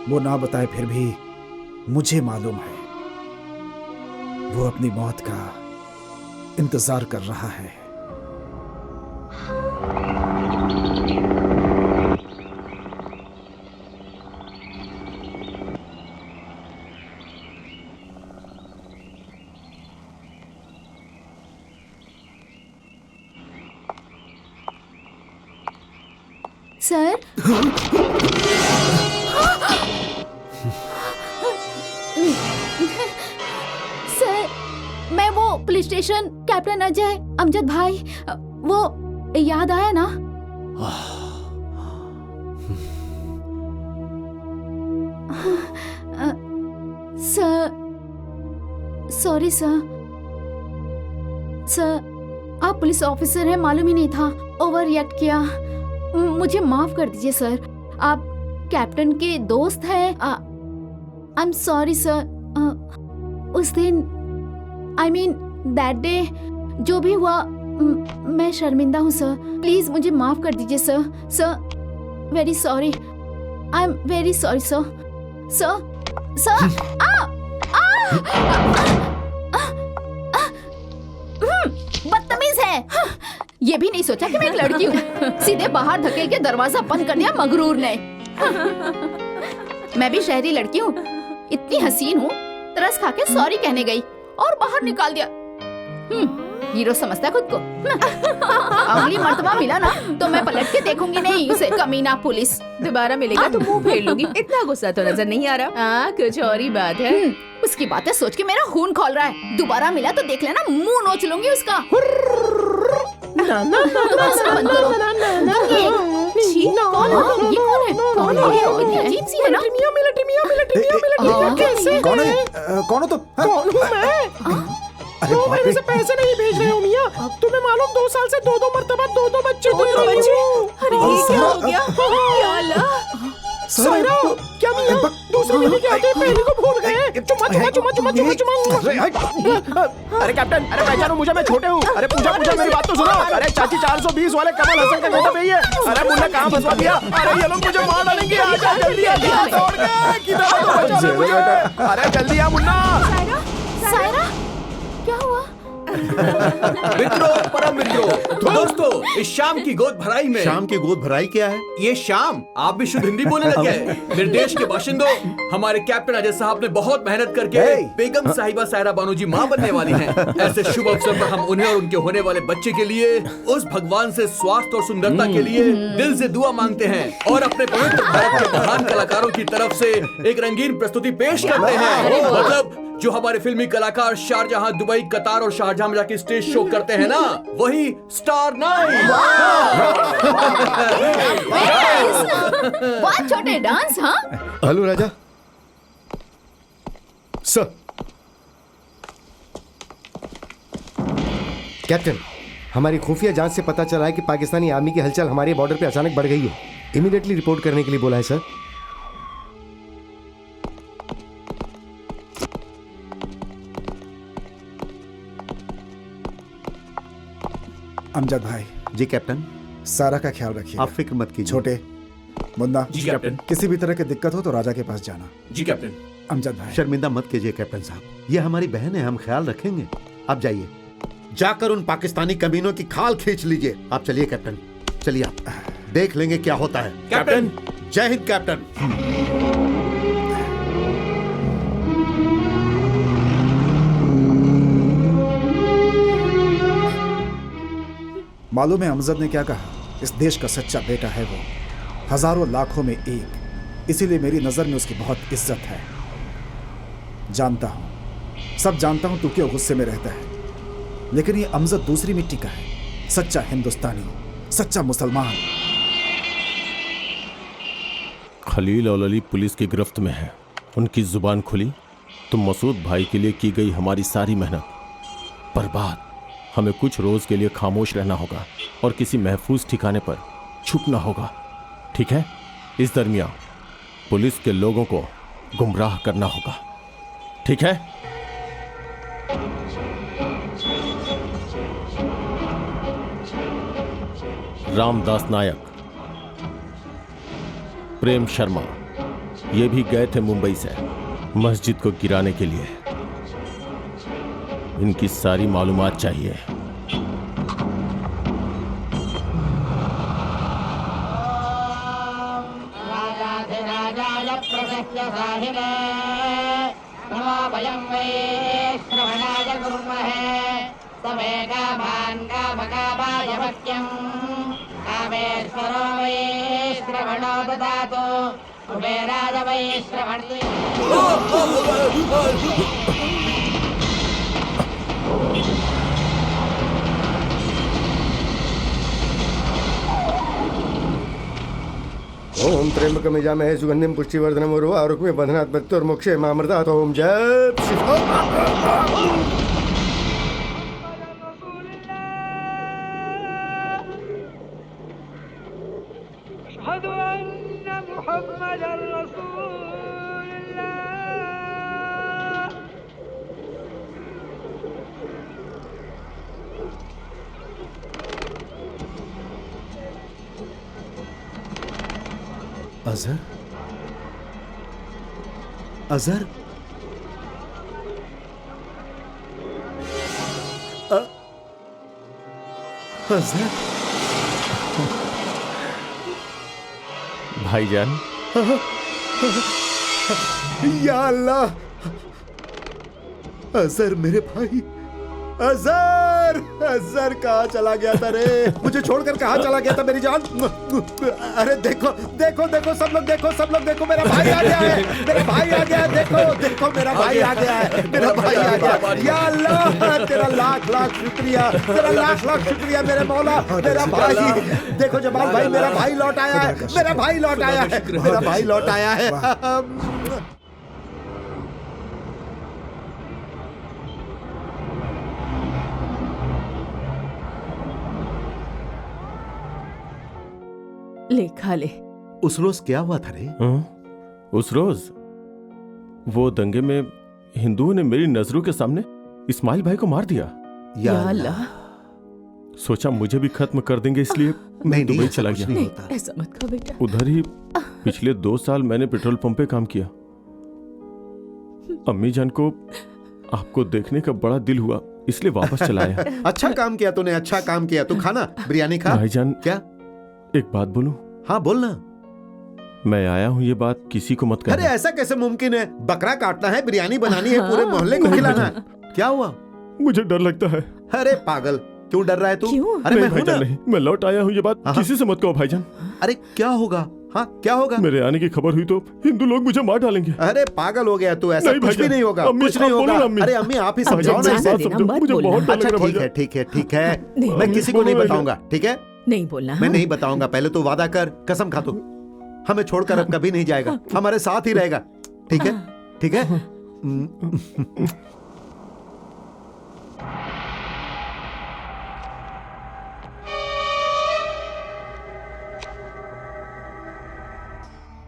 वो ना बताए फिर भी मुझे मालूम है। वो अपनी मौत का इंतजार कर रहा है। सर, सर, मैं वो police station captain Ajay, Amjad भाई, वो याद आया ना? Sir, sorry sir. सर, आप पुलिस ऑफिसर हैं, मालूम ही नहीं था, ओवर रिएक्ट किया। मुझे माफ कर दीजिए सर। आप कैप्टन के दोस्त हैं। I am sorry sir. उस दिन, आई मीन दैट डे, जो भी हुआ, मैं शर्मिंदा हूँ सर। प्लीज मुझे माफ कर दीजिए sir. Sir, very sorry. I am very sorry sir. Sir, sir, बदतमीज है। ये भी नहीं सोचा कि मैं एक लड़की हूँ। सीधे बाहर धकेल के दरवाजा बंद कर दिया मगरूर ने। मैं भी शहरी लड़की हूँ, इतनी हसीन हूँ, तरस खा के सॉरी कहने गई और बाहर निकाल दिया। हीरो समझता है खुद को। अगली मर्तबा मिला ना तो मैं पलट के देखूंगी नहीं उसे, कमीना पुलिस। दोबारा मिलेगा तो मुंह फेर लूंगी। इतना गुस्सा तो नजर नहीं आ रहा। कुछ और ही बात है। उसकी बातें सोच के मेरा खून खौल रहा है। दोबारा मिला तो देख लेना, मुंह नोच लूंगी उसका। छी, कौन है? ये कौन है? कौन है ये? इतनी अजीब सी है ना। कौन है? कौन हो तुम? कौन हूँ मैं? अरे 2 बाप महीने रे। से पैसे नहीं भेज रहे हो मियाँ। तुम्हें मालूम 2 साल से 2 मरतबा 2 बच्चे दे रही हूँ। अरे ये क्या हो गया? या अल्लाह। सायरा, क्या मियाँ दूसरे महीने के आते पहले को भूल गए? चुम्मा चुम्मा चुम्मा चुम्मा चुम्मा चुम्मा। अरे कैप्टन, अरे पहचानो मुझे, मैं छोटे हूँ। अरे पूजा मेरी बात तो सुनो। अरे चाची 420 वाले कमल हसन का बेटा भैया। अरे मुन्ना कहाँ फंसवा दिया? अरे ये लोग मुझे मार डालेंगे। आजा जल्दी आ, दौड़ के किधर है तो बचा मुझे। अरे जल्दी आ मुन्ना। सायरा, क्या हुआ? मित्रों, परम मित्रों, तो दोस्तों, इस शाम की गोद भराई में शाम की गोद भराई क्या है? ये शाम आप भी शुद्ध हिंदी बोलने लग गए। मेरे देश के बाशिंदों, हमारे कैप्टन अजय साहब ने बहुत मेहनत करके बेगम साहिबा सायरा बानो जी माँ बनने वाली हैं। ऐसे शुभ अवसर पर हम उन्हें और उनके होने वाले बच्चे के लिए उस भगवान से स्वास्थ्य और सुंदरता के लिए दिल से दुआ मांगते हैं और अपने पवित्र भारत के महान कलाकारों की तरफ से एक रंगीन प्रस्तुति पेश करते हैं। मतलब जो हमारे फिल्मी कलाकार शारजहां, दुबई, कतार और शारजहां में जाके स्टेज शो करते हैं ना, वही स्टार 9। बहुत छोटे डांस। हाँ, हेलो राजा सर। कैप्टन, हमारी खुफिया जांच से पता चला है कि पाकिस्तानी आर्मी की हलचल हमारे बॉर्डर पे अचानक बढ़ गई है। इमीडिएटली रिपोर्ट करने के लिए बोला है सर। अमजद भाई, जी कैप्टन, सारा का ख्याल रखिए। आप फिक्र मत कीजिए। छोटे, मुन्ना, जी कैप्टन। किसी भी तरह की दिक्कत हो तो राजा के पास जाना। जी कैप्टन। अमजद भाई, शर्मिंदा मत कीजिए कैप्टन साहब, ये हमारी बहन है, हम ख्याल रखेंगे। आप जाइए, जाकर उन पाकिस्तानी कमीनों की खाल खींच लीजिए। आप चलिए कैप्टन, चलिए, आप देख लेंगे क्या होता है। कैप्टन। जय हिंद कैप्टन। मालूम है अमजद ने क्या कहा? इस देश का सच्चा बेटा है वो, हजारों लाखों में एक, इसीलिए मेरी नजर में उसकी बहुत इज्जत है। जानता हूं, सब जानता हूं तू क्यों गुस्से में रहता है, लेकिन ये अमजद दूसरी मिट्टी का है, सच्चा हिंदुस्तानी, सच्चा मुसलमान। खलील और अली पुलिस की गिरफ्त में है। उनकी जुबान खुली तो मसूद भाई के लिए की गई हमारी सारी मेहनत बर्बाद। हमें कुछ रोज के लिए खामोश रहना होगा और किसी महफूज ठिकाने पर छुपना होगा, ठीक है? इस दरमियान पुलिस के लोगों को गुमराह करना होगा, ठीक है? रामदास नायक, प्रेम शर्मा, ये भी गए थे मुंबई से मस्जिद को गिराने के लिए। इनकी सारी मालूमात चाहिए। ओम त्र्यंबकम यजामहे सुगंधिम पुष्टिवर्धनम उर्वारुकमिव बंधनात् मृत्युर्मोक्षे मामृतात्। ओम जय शिव। अजहर, अजहर, अजहर, भाईजान, या अल्लाह, अजहर मेरे भाई, अजहर। सर कहाँ चला गया था रे? मुझे छोड़कर कहाँ चला गया था मेरी जान? अरे देखो देखो देखो सब लोग देखो मेरा भाई आ गया है, मेरा भाई आ गया है, देखो मेरा भाई आ गया है, मेरा भाई आ गया। या अल्लाह तेरा लाख लाख शुक्रिया, तेरा लाख लाख शुक्रिया मेरे मौला, मेरा भाई। देखो जमाल भाई, मेरा भाई लौट आया है, मेरा भाई लौट आया है, मेरा भाई लौट आया है। ले खा ले। उस रोज क्या हुआ था रे? उस रोज वो दंगे में हिंदुओं ने मेरी नजरों के सामने इस्माइल भाई को मार दिया। या अल्लाह, सोचा मुझे भी खत्म कर देंगे, इसलिए मैं दुबई चला गया। नहीं ऐसा मत कहो बेटा। उधर ही पिछले 2 साल मैंने पेट्रोल पंप पे काम किया। अम्मी जान को आपको देखने का बड़ा दिल हुआ, इसलिए वापस चला आया। अच्छा काम किया तूने, अच्छा काम किया। तू खाना, बिरयानी खा। भाईजान क्या? एक बात बोलूं? हाँ बोलना। मैं आया हूँ, ये बात किसी को मत कहना। अरे ऐसा कैसे मुमकिन है? बकरा काटना है, बिरयानी बनानी है, पूरे मोहल्ले को खिलाना है। क्या हुआ? मुझे डर लगता है। अरे पागल, क्यों डर रहा है तू? अरे नहीं मैं हूं भाईजान, ना। नहीं, मैं लौट आया हूँ, ये बात किसी से मत कहो भाईजान। अरे क्या होगा? हाँ क्या होगा? मेरे आने की खबर हुई तो हिंदू लोग मुझे मार डालेंगे। अरे पागल हो गया तू, ऐसा नहीं कुछ भी भाईजान, नहीं होगा, अम्मी, कुछ नहीं आप बोलो होगा। ना अम्मी। अरे अम्मी आप ही समझाओ ना जाने इसे। देना, मत मुझे बोलना। बहुत डर अच्छा लग रहा है ठीक है भाईजान। ठीक है ठीक है, नहीं, मैं किसी को नहीं बोलो बताऊंगा, ठीक है? नहीं बोलना। मैं नहीं बताऊंगा। पहले तो वादा कर, कसम खा तू हमें छोड़कर अब कभी नहीं जाएगा, हमारे साथ ही रहेगा, ठीक है? ठीक है?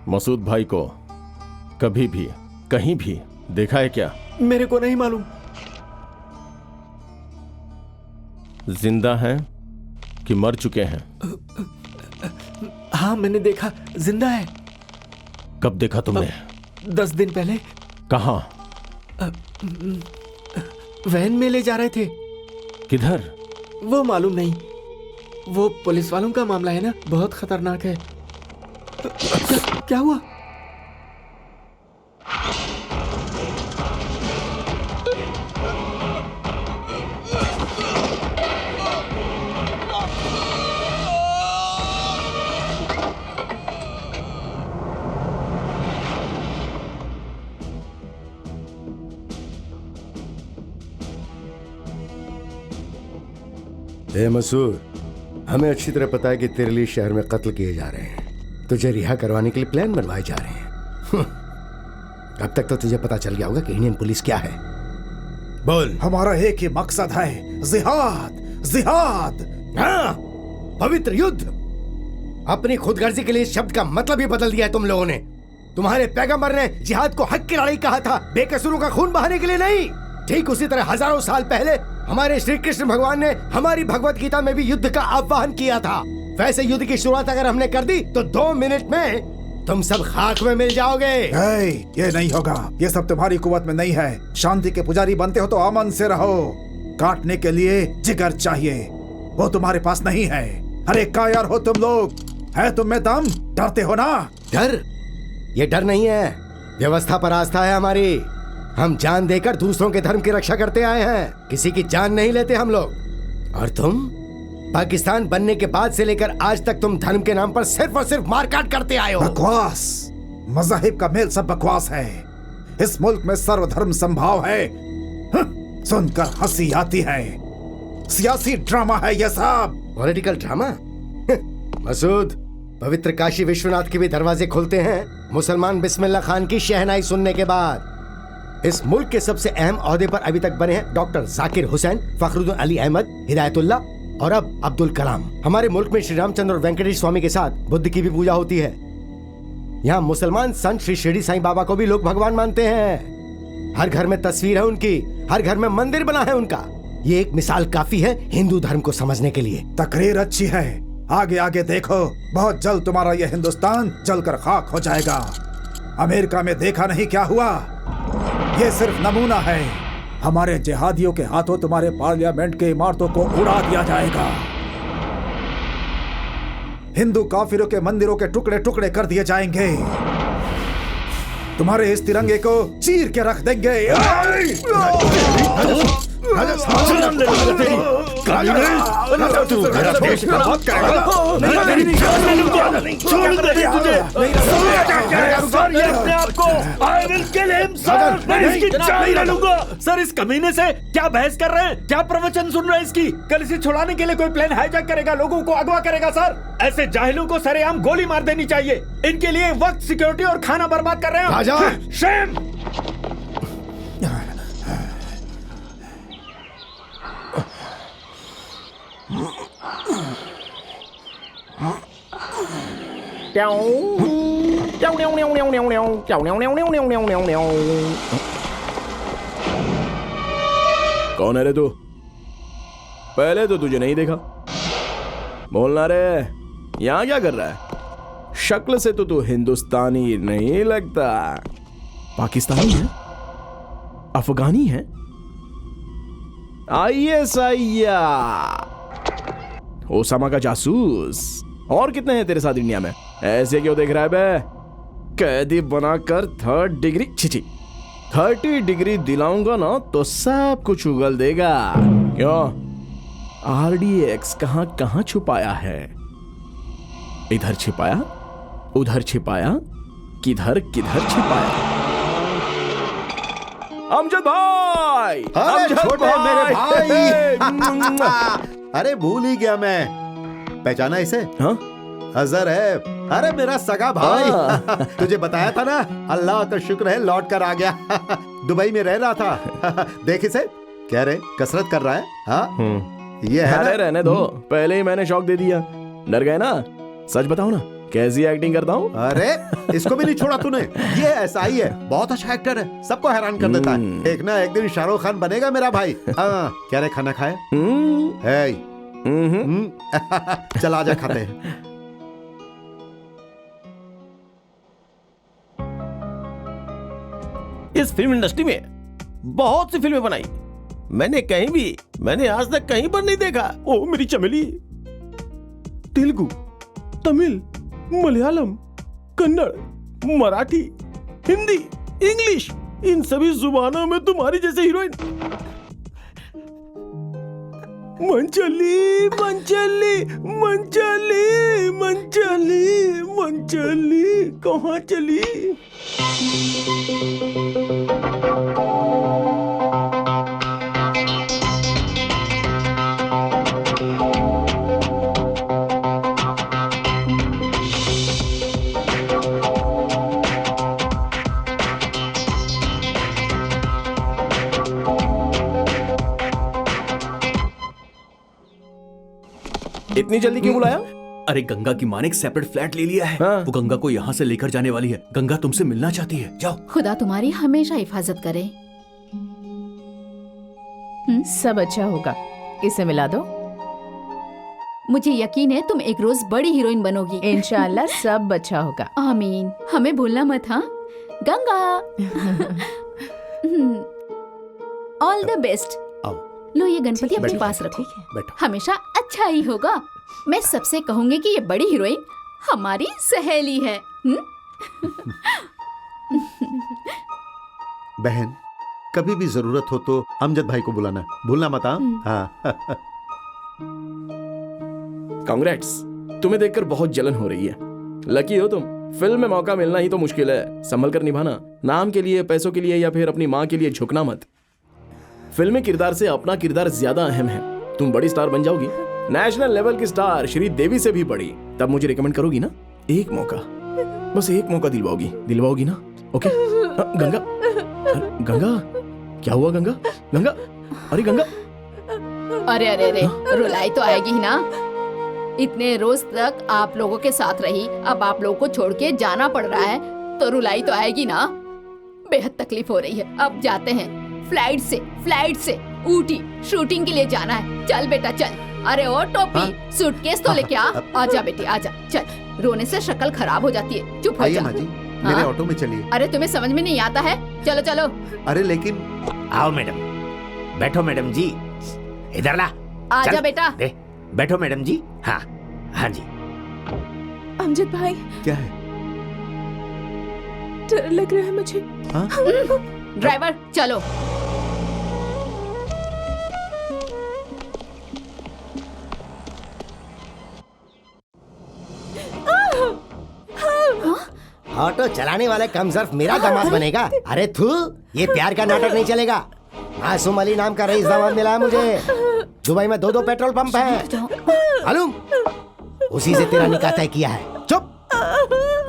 मसूद भाई को कभी भी कहीं भी देखा है क्या? मेरे को नहीं मालूम। जिंदा हैं कि मर चुके हैं? हाँ मैंने देखा, जिंदा है। कब देखा तुमने? 10 दिन पहले। कहाँ? वैन में ले जा रहे थे। किधर? वो मालूम नहीं, वो पुलिस वालों का मामला है ना, बहुत खतरनाक है। क्या हुआ? ए मसूद, हमें अच्छी तरह पता है कि तेरे लिए शहर में कत्ल किए जा रहे हैं, तुझे रिहा करवाने के लिए प्लान बनवाए जा रहे हैं। अब तक तो तुझे पता चल गया होगा कि इंडियन पुलिस क्या है। बोल। हमारा एक ही मकसद है, जिहाद, जिहाद। हाँ, पवित्र युद्ध। अपनी खुदगर्जी के लिए इस शब्द का मतलब ही बदल दिया है तुम लोगों ने। तुम्हारे पैगंबर ने जिहाद को हक की लड़ाई कहा था, बेकसूरों का खून बहाने के लिए नहीं। ठीक उसी तरह हजारों साल पहले हमारे श्री कृष्ण भगवान ने हमारी भगवत गीता में भी युद्ध का आह्वान किया था। वैसे युद्ध की शुरुआत अगर हमने कर दी तो 2 मिनट में तुम सब खाक में मिल जाओगे। ये नहीं होगा, ये सब तुम्हारी कुवत में नहीं है। शांति के पुजारी बनते हो तो अमन से रहो। काटने के लिए जिगर चाहिए, वो तुम्हारे पास नहीं है। अरे कायर हो तुम लोग, है तुम में दम? डरते हो ना? डर? ये डर नहीं है, व्यवस्था पर आस्था है हमारी। हम जान देकर दूसरों के धर्म की रक्षा करते आए हैं, किसी की जान नहीं लेते हम लोग। और तुम पाकिस्तान बनने के बाद से लेकर आज तक तुम धर्म के नाम पर सिर्फ और सिर्फ मारकाट करते आए हो। बकवास, मज़ाहिब का मेल सब बकवास है। इस मुल्क में सर्वधर्म संभाव है। सुनकर हंसी आती है। सियासी ड्रामा है ये सब। Political drama? मसूद, पवित्र काशी विश्वनाथ के भी दरवाजे खुलते हैं मुसलमान बिस्मिल्लाह खान की शहनाई सुनने के बाद। इस मुल्क के सबसे अहम ओहदे पर अभी तक बने हैं डॉक्टर जाकिर हुसैन, फखरुद्दीन अली अहमद, हिदायतुल्लाह और अब अब्दुल कलाम। हमारे मुल्क में श्री रामचंद्र और वेंकटेश स्वामी के साथ बुद्ध की भी पूजा होती है। यहाँ मुसलमान संत श्री शिरडी साईं बाबा को भी लोग भगवान मानते हैं। हर घर में तस्वीर है उनकी, हर घर में मंदिर बना है उनका। ये एक मिसाल काफी है हिंदू धर्म को समझने के लिए। तकरीर अच्छी है, आगे आगे देखो, बहुत जल्द तुम्हारा यह हिंदुस्तान जलकर खाक हो जाएगा। अमेरिका में देखा नहीं क्या हुआ? ये सिर्फ नमूना है। हमारे जिहादियों के हाथों तुम्हारे पार्लियामेंट के इमारतों को उड़ा दिया जाएगा। हिंदू काफिरों के मंदिरों के टुकड़े टुकड़े कर दिए जाएंगे। तुम्हारे इस तिरंगे को चीर के रख देंगे। तू मेरा देश बर्बाद करेगा। सर इस कमीने से क्या बहस कर रहे हैं? क्या प्रवचन सुन रहे हैं इसकी? कल इसे छुड़ाने के लिए कोई प्लान हाईजैक करेगा, लोगों को अगवा करेगा। सर ऐसे जाहिलों को सरेआम गोली मार देनी चाहिए। इनके लिए वक्त, सिक्योरिटी और खाना बर्बाद कर रहे हैं। शेम! कौन है रे तू? पहले तो तुझे नहीं देखा। बोलना रे, यहां क्या कर रहा है? शक्ल से तो तू हिंदुस्तानी नहीं लगता। पाकिस्तानी है? अफगानी है? ISI ओसामा का जासूस। और कितने हैं तेरे साथ इंडिया में? ऐसे क्यों देख रहा है बे? कैदी बनाकर 3rd डिग्री 30 डिग्री दिलाऊंगा ना तो सब कुछ उगल देगा। क्यों? RDX कहां कहां छुपाया है? इधर छिपाया, उधर छिपाया, किधर किधर छिपाया? अमजद भाई! अरे छोटे मेरे भाई! अरे भूल ही गया मैं। पहचाना इसे? हाँ? अजहर है। अरे मेरा सगा भाई। तुझे बताया था ना, अल्लाह का शुक्र है लौट कर आ गया। दुबई में रह रहा था। देख इसे, कह रहे कसरत कर रहा है। हाँ ये है अरे ना? रहने दो, पहले ही मैंने शौक दे दिया। डर गए ना? सच बताओ ना, कैसी एक्टिंग करता हूँ? अरे इसको भी नहीं छोड़ा तूने। ये ऐसा ही है, बहुत अच्छा एक्टर है, सबको हैरान कर देता है। देखना एक दिन शाहरुख खान बनेगा मेरा भाई। क्या रे, खाना खाए? चल आजा खाते हैं। इस फिल्म इंडस्ट्री में बहुत सी फिल्में बनाई, मैंने आज तक कहीं पर नहीं देखा। ओ मेरी चमेली, तेलुगु, तमिल, मलयालम, कन्नड़, मराठी, हिंदी, इंग्लिश, इन सभी जुबानों में तुम्हारी जैसे हीरोइन। मंचली मंचली मंचली मंचली मंचली कहाँ चली? इतनी जल्दी क्यों बुलाया? अरे गंगा की माँ ने एक सेपरेट फ्लैट ले लिया है। हाँ। वो गंगा को यहाँ से लेकर जाने वाली है। गंगा तुमसे मिलना चाहती है, जाओ। खुदा तुम्हारी हमेशा हिफाजत करे। सब अच्छा होगा, इसे मिला दो। मुझे यकीन है तुम एक रोज बड़ी हीरोइन बनोगी। इंशाल्लाह सब अच्छा होगा। आमीन। हमें भूलना मत। हाँ गंगा, ऑल द बेस्ट। लो ये गणपति अपने पास रखो, हमेशा अच्छा ही होगा। मैं सबसे कहूंगी कि ये बड़ी हीरोइन हमारी सहेली है। बहन, कभी भी जरूरत हो तो अमजद भाई को बुलाना, भूलना मत। हाँ। कांग्रेट्स, तुम्हें देखकर बहुत जलन हो रही है। लकी हो तुम। फिल्म में मौका मिलना ही तो मुश्किल है, संभल कर निभाना। नाम के लिए, पैसों के लिए या फिर अपनी माँ के लिए झुकना मत। फिल्मी किरदार से अपना किरदार ज्यादा अहम है। तुम बड़ी स्टार बन जाओगी, नेशनल लेवल की स्टार, श्री देवी से भी बड़ी। तब मुझे रिकमेंड करोगी ना? एक मौका, बस एक मौका दिलवाओगी ना? ओके? गंगा, गंगा, क्या हुआ गंगा? गंगा, अरे गंगा। अरे अरे अरे, रुलाई तो आएगी ही ना। इतने रोज तक आप लोगों के साथ रही, अब आप लोगों को छोड़ के जाना पड़ रहा है तो रुलाई तो आएगी ना। बेहद तकलीफ हो रही है। अब जाते हैं। फ्लाइट से ऊटी शूटिंग के लिए जाना है। चल बेटा चल। अरे ओ टोपी, सूटकेस तो लेके आ। आजा बेटी आजा, चल। रोने से शक्ल खराब हो जाती है, चुप हो जा। माँ जी, मेरे ऑटो में चलिए। अरे तुम्हें समझ में नहीं आता है? चलो चलो। अरे लेकिन आओ मैडम, बैठो मैडम जी, इधर ला। आजा बेटा। दे, बैठो मैडम जी। हाँ हाँ जी। अमजद भाई, क्या है? डर लग रहा है मुझे। ड्राइवर चलो। ऑटो चलाने वाले कमजर्फ मेरा दामाद बनेगा? अरे थू, ये प्यार का नाटक नहीं चलेगा। मासूम अली नाम का रईस दामाद मिला है मुझे। दुबई में 2 पेट्रोल पंप हैं। मालूम? उसी से तेरा निकाह तय किया है। चुप,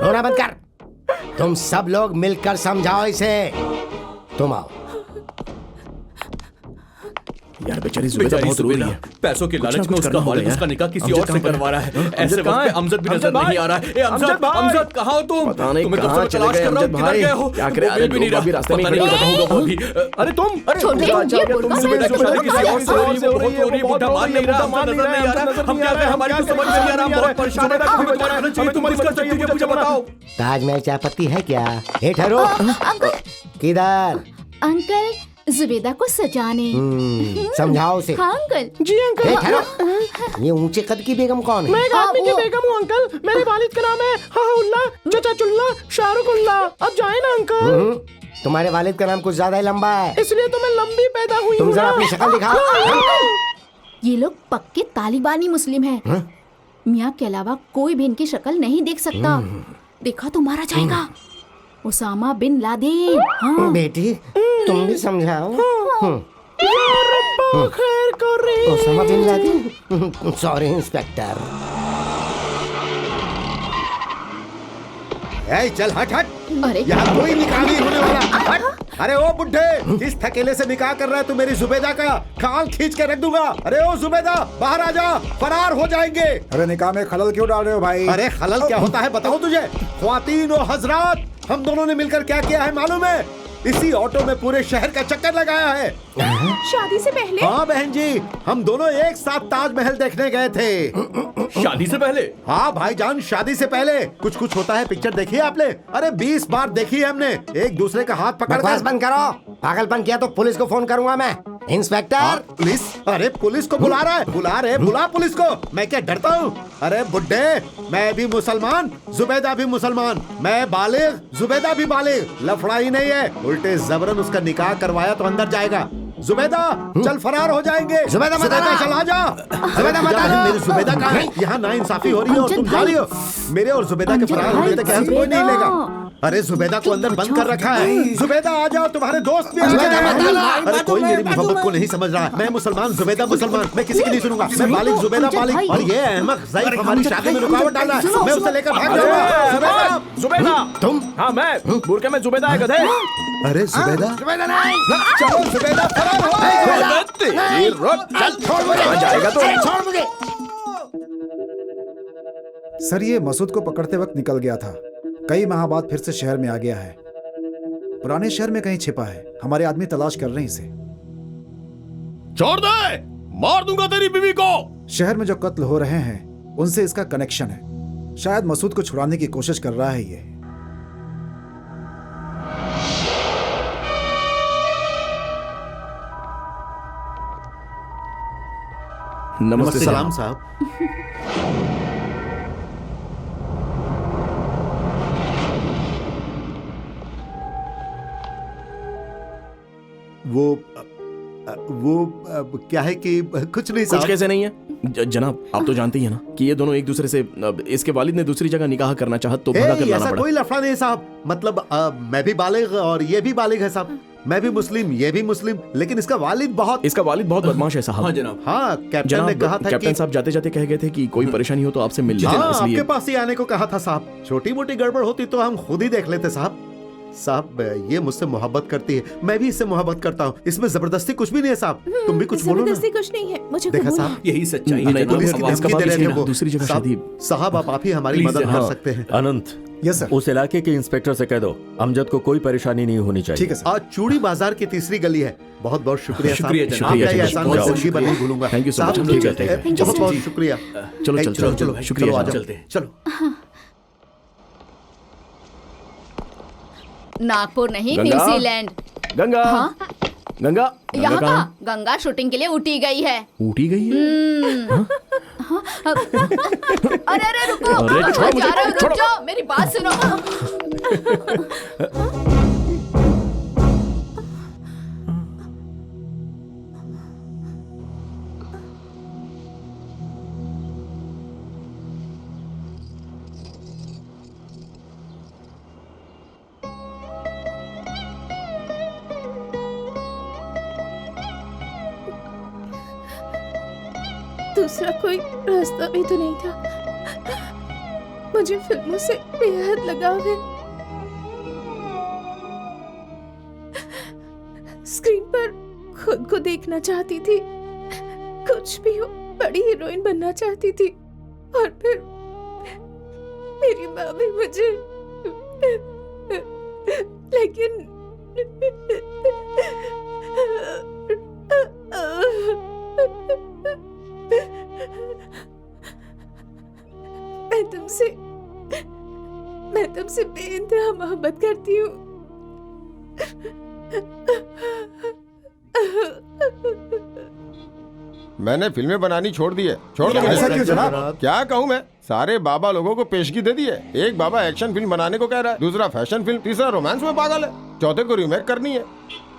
रोना बंद कर। तुम सब लोग मिलकर समझाओ इसे। तुम आओ। यार बेचारी जुबैदा बहुत रो रही है। पैसों के लालच में उसका वालिद उसका निकाह किसी और से करवा रहा है। ऐसे वक्त पे अमजद भी नजर नहीं आ रहा है। ए अमजद, अमजद कहाँ हो तुम? पता नहीं तुम्हें कहाँ तो चले तलाश गए कर रहा हूँ, अमजद किधर भाई। गए हो? क्या करे? वो मिल भी नहीं रहा। अभी रास्ते में पता नहीं खड़े कहाँ होगा वो अभी। अरे तुम, अरे छोटे, ये बुर्का जुबैदा की शादी किसी और से हो रही है, वो बहुत रो रही है, बुढ़ा मान नहीं रहा, मान नजर नहीं आ रहा। हम क्या करें? हमारी तो समझ में नहीं आ रहा। हम बहुत परेशान हैं। हमें बताना चाहिए। तुम कुछ कर सकती हो, मुझे बताओ। ताजमहल चाय पत्ती है क्या? हे ठहरो। किधर? अंकल, जुबैदा को सजाने। समझाओ उसे। हाँ अंकल। जी अंकल। हे ठहरो। ये ऊंचे कद की बेगम कौन है? मैं एक आदमी की बेगम हूँ अंकल। मेरे वालिद का नाम है हाउल्ला चचाचुल्ला शाहरुखुल्ला। अब जाए ना अंकल। तुम्हारे वालिद का नाम कुछ ज्यादा ही लंबा है, इसलिए तो मैं लंबी पैदा हुई तुम हूँ जरा ना। अपनी शक्ल दिखाओ। ये लोग पक्के तालिबानी मुस्लिम हैं। मियाँ के अलावा कोई भी इनकी शक्ल नहीं देख सकता। देखा तो मारा जाएगा। Osama bin Laden. हाँ। बेटी, तुम भी समझाओ। खैर करे। Osama bin Laden. Sorry inspector. ए, चल हट हट। अरे यहाँ कोई निकाह नहीं होने वाला। हट। अरे ओ बुड्ढे, इस थकेले से निकाह कर रहा है तू मेरी जुबैदा का? खाल खींच के रख दूंगा। अरे ओ जुबैदा, बाहर आ जा, फरार हो जाएंगे। अरे निकाह में खलल क्यों डाल रहे हो भाई? अरे खलल क्या होता है बताओ तुझे? ख्वातीन और हजरात, हम दोनों ने मिलकर क्या किया है मालूम है? इसी ऑटो में पूरे शहर का चक्कर लगाया है। शादी से पहले? हाँ बहन जी, हम दोनों एक साथ ताजमहल देखने गए थे। शादी से पहले? हाँ भाईजान, शादी से पहले। कुछ कुछ होता है पिक्चर देखी है आपने? अरे 20 बार देखी है हमने, एक दूसरे का हाथ पकड़ बकवास बंद करो। पागलपन किया तो पुलिस को फोन करूंगा मैं। इंस्पेक्टर। पुलिस? अरे पुलिस को बुला रहा है। बुला पुलिस को। मैं क्या डरता हूँ? अरे बुड्ढे, मैं भी मुसलमान, जुबैदा भी मुसलमान, मैं बालिग, जुबैदा भी बालिग। लफड़ा ही नहीं है, उल्टे जबरन उसका निकाह करवाया तो अंदर जाएगा। जुबैदा चल, फरार हो जाएंगे। जुबैदा मत आना। चल आ जा। जुबैदा मत आना। मेरी जुबैदा कहाँ है? यहाँ नाइंसाफी हो रही है और तुम जा रही हो। मेरे और जुबैदा के फरार होने तक यहाँ से कोई नहीं लेगा। अरे जुबैदा को अंदर बंद कर रखा है। जुबैदा आ जाओ, तुम्हारे दोस्त भी आ गए। अरे कोई मेरी मोहब्बत को नहीं समझ रहा। मैं मुसलमान, जुबैदा मुसलमान, मैं किसी की नहीं सुनूंगा। मैं बालिग, जुबैदा बालिग, और ये अहमक ज़ईफ हमारी शादी में रुकावट डाल रहा है। मैं उसे लेकर भाग जाऊंगा। जुबैदा, जुबैदा तुम? हाँ मैं। बुर्के में जुबैदा है गधे। अरे जुबैदा, जुबैदा नहीं। चलो जुबैदा, फरार हो। चल छोड़ मुझे। जाएगा तो। छोड़ मुझे। सर, ये मसूद को पकड़ते वक्त निकल गया था। कई माह बाद फिर से शहर में आ गया है। पुराने शहर में कहीं छिपा है। हमारे आदमी तलाश कर रहे हैं इसे। छोड़ दे, मार दूंगा तेरी बीवी को। शहर में जो कत्ल हो रहे हैं उनसे इसका कनेक्शन है। शायद मसूद को छुड़ाने की कोशिश कर रहा है ये। नमस्ते सलाम साहब। साहब। वो क्या है कि कुछ नहीं कुछ साहब। कैसे नहीं है जनाब, आप तो जानते ही हैं ना कि ये दोनों एक दूसरे से इसके वालिद ने दूसरी जगह निकाह करना चाहा तो भगा कर लाना ऐसा पड़ा। कोई लफड़ा नहीं साहब। मतलब मैं भी बालिग और ये भी बालिग है साहब। मैं भी मुस्लिम, ये भी मुस्लिम, लेकिन इसका वालिद बहुत बदमाश है साहब। हाँ जनाब। हाँ, कैप्टन ने कहा था कैप्टन कि साहब जाते जाते कह गए थे कि कोई परेशानी हो तो आपसे मिल लेना, हाँ, इसलिए आपके पास ही आने को कहा था साहब। छोटी मोटी गड़बड़ होती तो हम खुद ही देख लेते साहब। साहब, ये मुझसे मोहब्बत करती है, मैं भी इससे मोहब्बत करता हूँ। इसमें जबरदस्ती कुछ भी नहीं है साहब। तुम भी कुछ बोलो ना। जबरदस्ती कुछ नहीं है, मुझे देखा कबूल साहब, यही सच्चाई है नहीं, जनाब। तो इसकी अब इसका धमकी दे बाप रहे थे इसकी वो। दूसरी जगह शादी। साहब, आप ही हमारी Please, मदद कर हाँ। सकते हैं। अनंत, यस सर। उस इलाके के इंस्पेक्टर से कह दो अमजद को कोई परेशानी नहीं होनी चाहिए। ठीक है सर। आज चूड़ी बाजार की तीसरी गली है। बहुत बहुत शुक्रिया साहब। शुक्रिया जनाब। आपका ये शुक्रिया, एहसान शुक्रिया, मैं जिंदगी भर नहीं भूलूंगा। Thank you so साहब, much। ठीक ठीक है, है, बहुत बहुत शुक्रिया। चलो चलो चलो चलो, शुक्रिया चलो, आ जनाब। जाओ। चलते हैं। चलो। नागपुर नहीं, गंगा? न्यूजीलैंड। गंगा हाँ? गंगा यहाँ कहाँ? का गंगा शूटिंग के लिए उठी गई है। ऊटी गई है। अरे अरे रुको, अरे, छोड़ो मुझे, जा रहे हो, रुक छोड़ो। जाओ, मेरी बात सुनो। दूसरा कोई रास्ता भी तो नहीं था। मुझे फिल्मों से बेहद लगाव है। स्क्रीन पर खुद को देखना चाहती थी, कुछ भी हो बड़ी हीरोइन बनना चाहती थी। और फिर मेरी माँ भी मुझे, लेकिन मैं तुमसे बेइंतहा मोहब्बत करती हूँ। मैंने फिल्में बनानी छोड़ दी है। छोड़ दो। ऐसा क्यों जनाब? क्या कहूँ मैं, सारे बाबा लोगों को पेशगी दे दी है। एक बाबा एक्शन फिल्म बनाने को कह रहा है, दूसरा फैशन फिल्म, तीसरा रोमांस में पागल है, चौथे को रीमेक करनी है।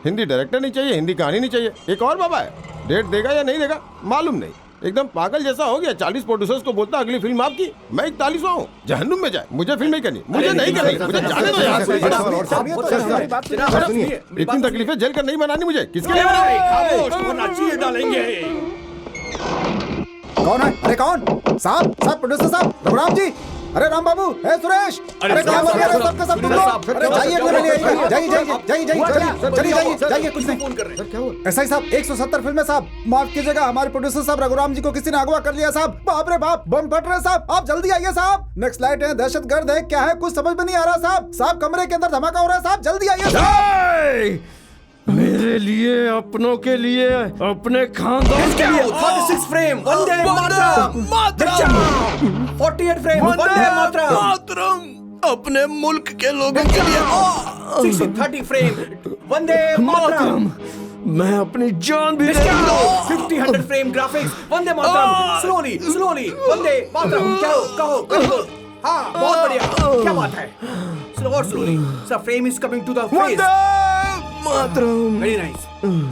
हिंदी डायरेक्टर नहीं चाहिए, हिंदी कहानी नहीं चाहिए। एक और बाबा है, डेट देगा या नहीं देगा मालूम नहीं, एकदम पागल जैसा हो गया। 40 प्रोड्यूसर्स को बोलता अगली फिल्म आपकी, मैं 41वां हूँ, जहन्नुम में जाए। मुझे फिल्म नहीं करनी, मुझे नहीं करनी, मुझे जाने दो यहाँ से। इतनी तकलीफें झेल कर नहीं बनानी मुझे। किसके लिए डालेंगे? कौन है? अरे कौन? साहब प्रोड्यूसर साहब, रघुराम जी, अरे राम बाबू, है सुरेश, अरे क्या हो गया सबका सब तुम लोग? जाइए जाइए कुछ नहीं। क्या हुआ? ऐसा ही साहब 170 फिल्में साहब, माफ कीजिएगा, हमारे प्रोड्यूसर साहब रघुराम जी को किसी ने अगवा कर लिया साहब। बाप रे बाप, बम फट रहे साहब, आप जल्दी आइए साहब। नेक्स्ट लाइट है, दहशतगर्द है, क्या है कुछ समझ में नहीं आ रहा साहब। साहब कमरे के अंदर धमाका हो रहा है साहब, जल्दी आइए साहब। मेरे लिए, अपनों के लिए, अपने खानदान के लिए 46 फ्रेम वंदे मातरम, 48 फ्रेम वंदे मातरम, अपने मुल्क के लोगों के लिए 30 फ्रेम वंदे मातरम। मैं अपनी जान भी दे दूंगा। 50 frame graphics Vande Mataram. Slowly Vande Mataram. कहो। हाँ, बहुत बढ़िया, क्या बात है। Slowly sir, frame is coming to the face. Mataram. Very nice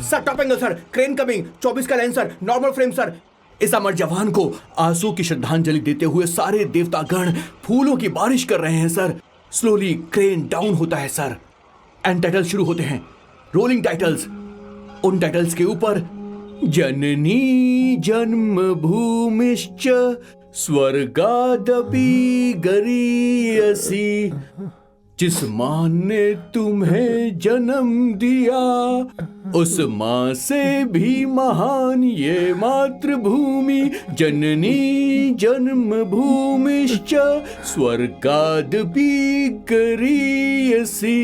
sir. Top angle sir, crane coming, 24 का lens sir, normal frame sir. इस अमर जवान को आंसू की श्रद्धांजलि देते हुए सारे देवतागण फूलों की बारिश कर रहे हैं सर। स्लोली क्रेन डाउन होता है सर, एंड टाइटल्स शुरू होते हैं, रोलिंग टाइटल्स। उन टाइटल्स के ऊपर जननी जन्मभूमिश्च स्वर्गादपि गरीयसी, जिस माँ ने तुम्हें जन्म दिया उस माँ से भी महान ये मातृभूमि। जननी जन्मभूमिश्च स्वर्गादपि गरीयसी।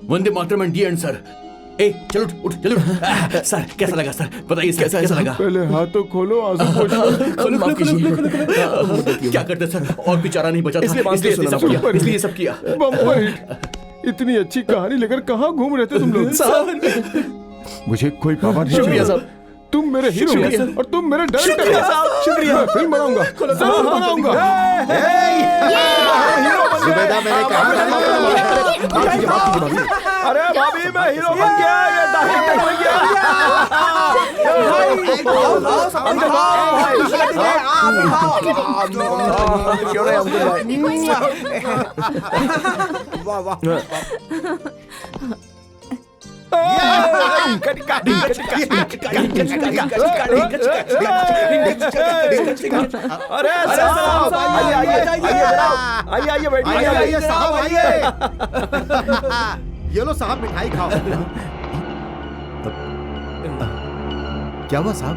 Vande Mataram and the and sir. चलो उठ सर, कैसा लगा सर, बताइए सर, कैसा लगा? पहले हाथ तो खोलो, आंसू खोलो, माफ कीजिए। क्या करते सर, और भी चारा नहीं बचा था, इसलिए सब किया। इतनी अच्छी कहानी लेकर कहाँ घूम रहे थे तुम लोग? मुझे कोई पाबंदी नहीं। शुक्रिया साहब, तुम मेरे हीरो हो और तुम मेरे डायरेक्टर हो। शुक्रिया। मैं फिल्म बनाऊंगा, जरूर बनाऊंगा। अरे भाभी, मैं हीरो बन गया, ये डायरेक्टर बन गया। आइए बैठिए साहब, आइए। ये लो साहब, मिठाई खाओ। क्या हुआ साहब?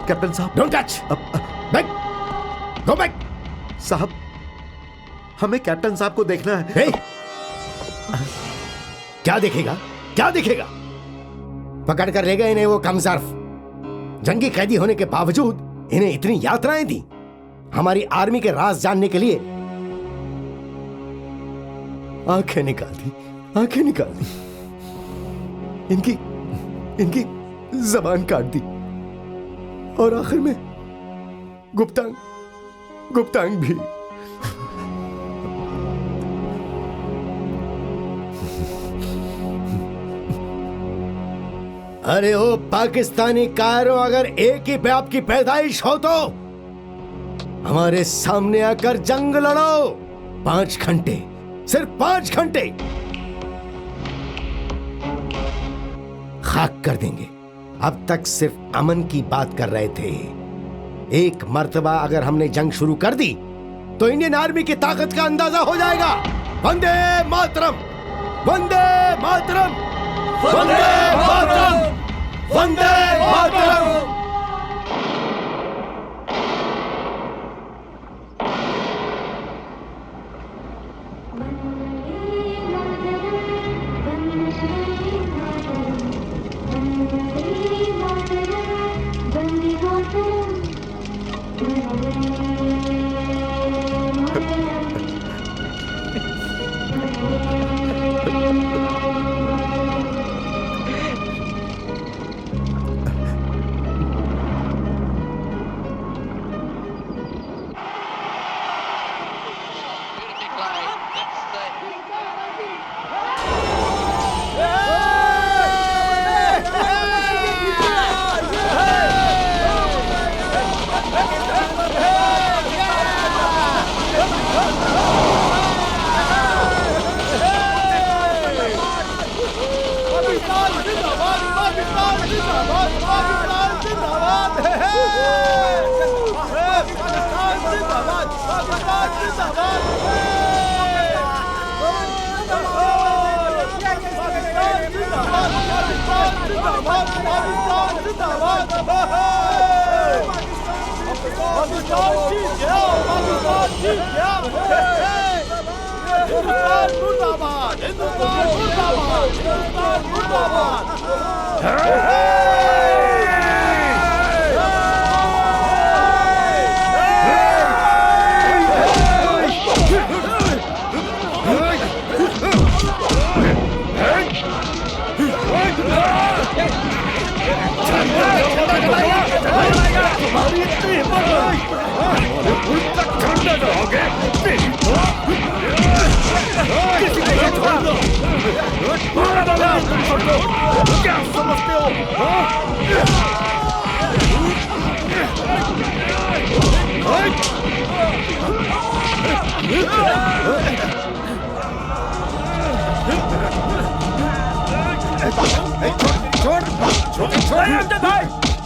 कैप्टन साहब, don't touch. Back, go back. साहब, हमें कैप्टन साहब को देखना है। क्या देखेगा? पकड़ कर ले गए इन्हें वो कमसर्फ। जंगी कैदी होने के बावजूद इन्हें इतनी यात्राएं दी हमारी आर्मी के राज जानने के लिए। आंखें निकाल दी, इनकी जबान काट दी, और आखिर में गुप्तांग भी। अरे ओ पाकिस्तानी कायरों, अगर एक ही बाप की पैदाइश हो तो हमारे सामने आकर जंग लड़ो। 5 घंटे, सिर्फ 5 घंटे खाक कर देंगे। अब तक सिर्फ अमन की बात कर रहे थे। एक मर्तबा अगर हमने जंग शुरू कर दी तो इंडियन आर्मी की ताकत का अंदाजा हो जाएगा। वंदे मातरम, वंदे मातरम, वंदे मातरम, वंदे मातरम।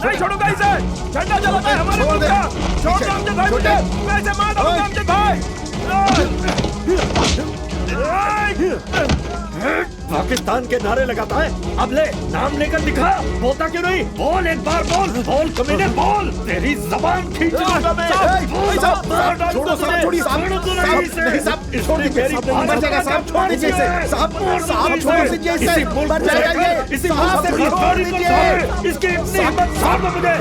नहीं छोड़ूंगा इसे। झंडा जलाता है हमारे मुल्क का। छोड़ दो अमजद भाई मुझे, मैं इसे मार दूंगा अमजद भाई। पाकिस्तान के नारे लगाता है, अब ले नाम लेकर दिखा। बोलता क्यों नहीं? बोल एक बार, बोल बोल कमीने, बोल। तेरी जबान खींच लूंगा मैं। छोड़ो साहब, छोड़िए साहब, नहीं साहब, छोड़ दीजिए साहब, मर जाएगा साहब, छोड़ दीजिए इसे साहब, साहब छोड़ दीजिए इसे, मर जाएगा ये, इसी साहब छोड़ दीजिए, इसकी इतनी हिम्मत, छोड़ दो मुझे।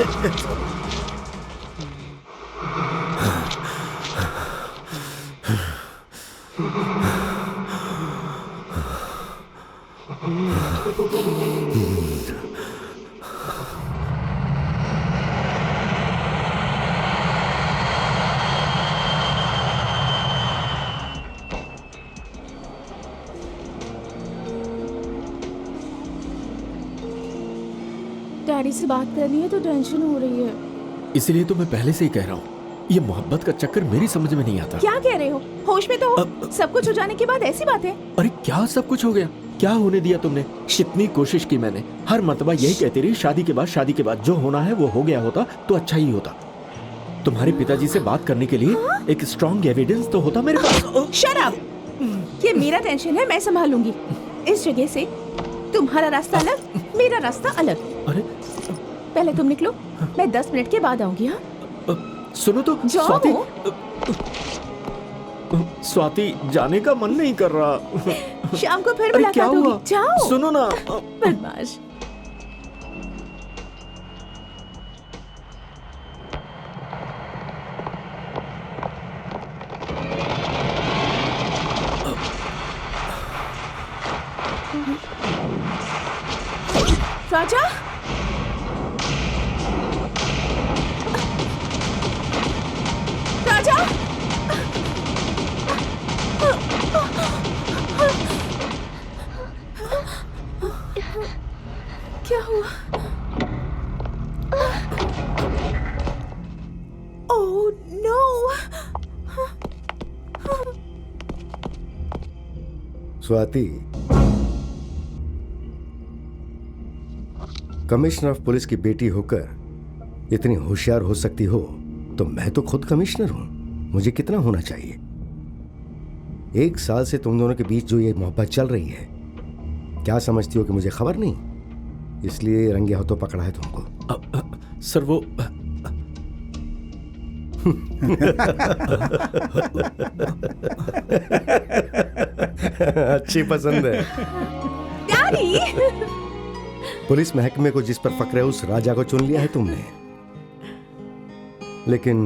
डैडी से बात करनी है तो टेंशन हो रही है। इसलिए तो मैं पहले से ही कह रहा हूँ, ये मोहब्बत का चक्कर मेरी समझ में नहीं आता। क्या कह रहे हो? होश में तो हो। सब कुछ हो जाने के बाद ऐसी बात है? अरे क्या सब कुछ हो गया? क्या होने दिया तुमने? कितनी कोशिश की मैंने, हर मर्तबा यही कहती रही, शादी के बाद जो होना है वो हो गया होता तो अच्छा ही होता। तुम्हारे पिताजी से बात करने के लिए एक स्ट्रॉन्ग एविडेंस तो होता मेरे पास। Shut up! ये मेरा टेंशन है, मैं संभालूंगी। इस जगह से तुम्हारा रास्ता अलग, मेरा रास्ता अलग। अरे पहले तुम निकलो, मैं 10 मिनट के बाद आऊंगी। हाँ सुनो तो स्वाति, स्वाति जाने का मन नहीं कर रहा। शाम को फिर मुलाकात होगी। जाओ। सुनो ना, बदमाश। राजा, राजा, क्या हुआ? No. Swati, commissioner of police की बेटी होकर इतनी होशियार हो सकती हो तो मैं तो खुद कमिश्नर हूं। मुझे कितना होना चाहिए? 1 साल से तुम दोनों के बीच जो ये मोहब्बत चल रही है, क्या समझती हो कि मुझे खबर नहीं? इसलिए रंगे हाथों पकड़ा है तुमको। सर वो अच्छी पसंद है। डैडी। पुलिस महकमे को जिस पर फक्र है उस राजा को चुन लिया है तुमने। लेकिन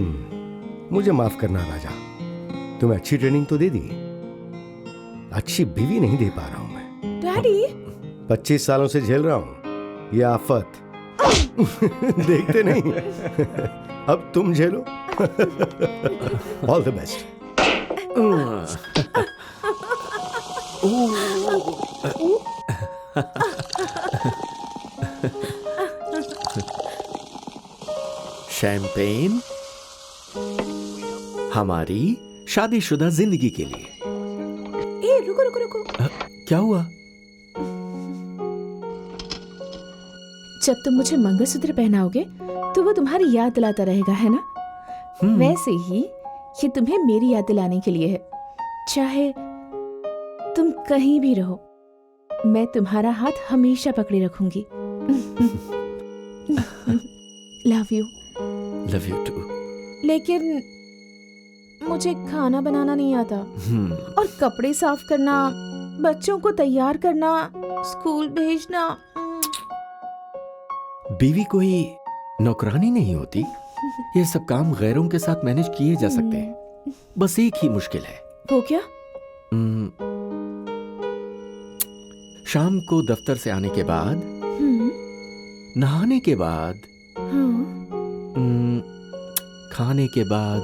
मुझे माफ करना राजा, तुम्हें अच्छी ट्रेनिंग तो दे दी, अच्छी बीवी नहीं दे पा रहा हूं मैं। डैडी। 25 सालों से झेल रहा हूं ये आफत। देखते नहीं। अब तुम झेलो। All the best. शैंपेन हमारी शादीशुदा जिंदगी के लिए। ए, रुको रुको रुको। क्या हुआ? जब तुम मुझे मंगलसूत्र पहनाओगे तो वो तुम्हारी याद दिलाता रहेगा, है ना? वैसे ही ये तुम्हें मेरी याद दिलाने के लिए है। चाहे तुम कहीं भी रहो, मैं तुम्हारा हाथ हमेशा पकड़े रखूंगी। Love you. Love you too. लेकिन मुझे खाना बनाना नहीं आता और कपड़े साफ करना, बच्चों को तैयार करना, स्कूल भेजना। बीवी कोई नौकरानी नहीं होती। ये सब काम गैरों के साथ मैनेज किए जा सकते हैं। बस एक ही मुश्किल है। वो क्या? शाम को दफ्तर से आने के बाद, नहाने के बाद, खाने के बाद,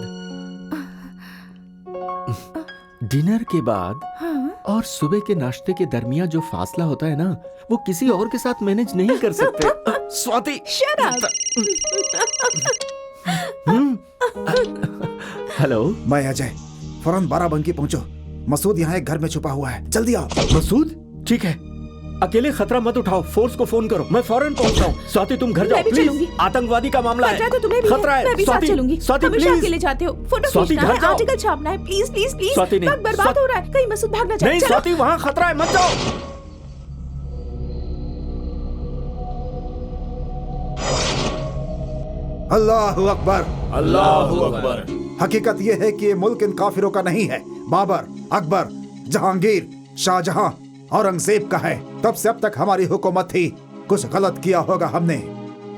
डिनर के बाद और सुबह के नाश्ते के दरमियान जो फासला होता है ना, वो किसी और के साथ मैनेज नहीं कर सकते। Swati, shut up. हेलो, मैं अजय। फौरन बाराबंकी पहुंचो। मसूद यहाँ एक घर में छुपा हुआ है, जल्दी आओ। मसूद? ठीक है। अकेले खतरा मत उठाओ, फोर्स को फोन करो, मैं फौरन पहुंच रहा हूँ। स्वाति तुम घर जाओ प्लीज, आतंकवादी का मामला है, तो तुम्हें भी खतरा है। मैं भी साथ चलूंगी। स्वाति हमेशा प्लीज। अकेले जाते हो, फोटो स्वाति खींचना घर है, जाओ। आर्टिकल छापना है, प्लीज प्लीज प्लीज। स्वाति नहीं। वक्त बर्बाद हो रहा है, कहीं मसूद भाग ना जाए। नहीं चलो। स्वाति, वहाँ खतरा है, मत जाओ। अल्लाहु अकबर। अल्लाहु अकबर। हकीकत यह है कि ये मुल्क इन काफिरों का नहीं है। बाबर, अकबर, जहांगीर, शाहजहां, औरंगजेब का है। तब से अब तक हमारी हुकूमत थी। कुछ गलत किया होगा हमने,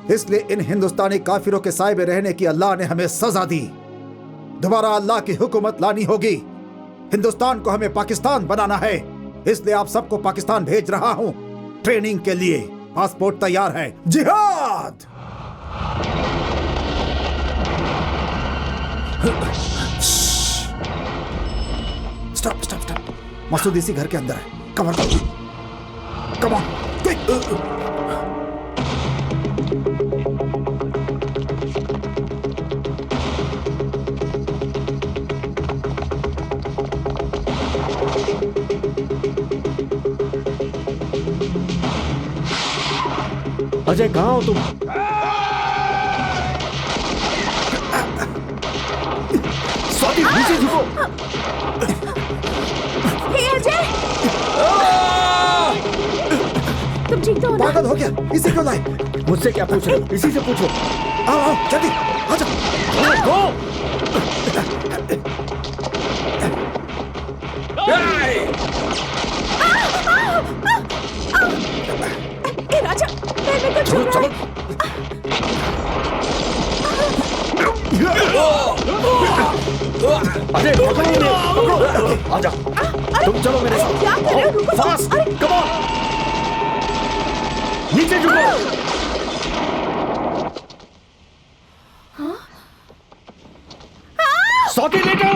इसलिए इन हिंदुस्तानी काफिरों के साए में रहने की अल्लाह ने हमें सजा दी। दोबारा अल्लाह की हुकूमत लानी होगी। हिंदुस्तान को हमें पाकिस्तान बनाना है, इसलिए आप सबको पाकिस्तान भेज रहा हूं ट्रेनिंग के लिए। पासपोर्ट तैयार है। जिहाद। Stop stop stop. मसूद इसी घर के अंदर है। कवर करो। Come on, quick. अजय कहाँ हो तुम? स्वाति नीचे झुको। हे अजय, तुम ठीक तो हो ना? पागल हो गया, इसे क्यों लाए? मुझसे क्या पूछ रहे हो? इसी से पूछो। आओ आओ जल्दी आ जाओ। ए राजा, मेरे को छोड़ रहा है। अजय पकड़ो इन्हें, पकड़ो। आजा, तुम चलो मेरे साथ। क्या कर रहे हो? रुको, फास्ट, अरे। Come on. नीचे झुको। स्वाति लेटो।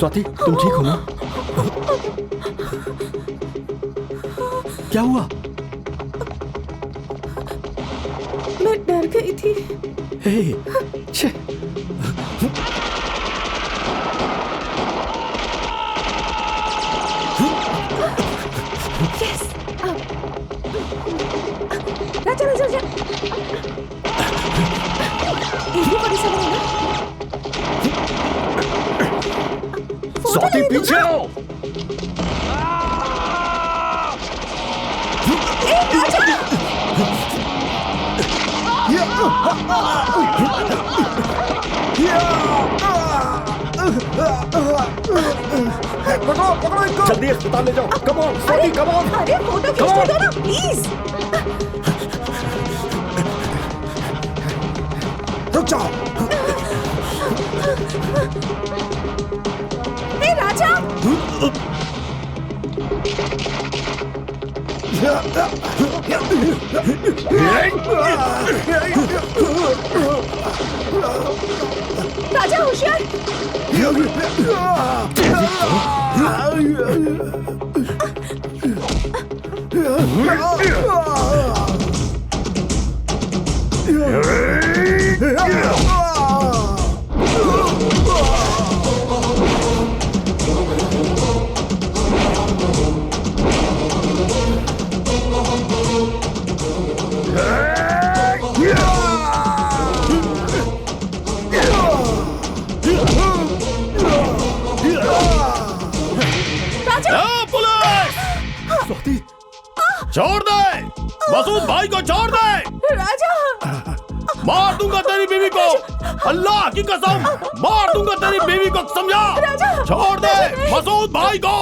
स्वाति, तुम ठीक हो ना? क्या हुआ? मैं डर गई थी। हे, छे। Yes, राजा राजा राजा। AK-47 है ना? स्वाति पीछे आओ। पकड़ो इनको। जल्दी अस्पताल ले जाओ। Come on Swati, come on. अरे फोटो खींचने दो ना प्लीज। रुक जाओ। हे राजा, राजा होशियार। स्वाति, छोड़ दे, मसूद भाई को छोड़ दे। राजा, मार दूंगा तेरी बीवी को, अल्लाह की कसम मार दूंगा तेरी बीवी को, समझा? छोड़ दे मसूद भाई को।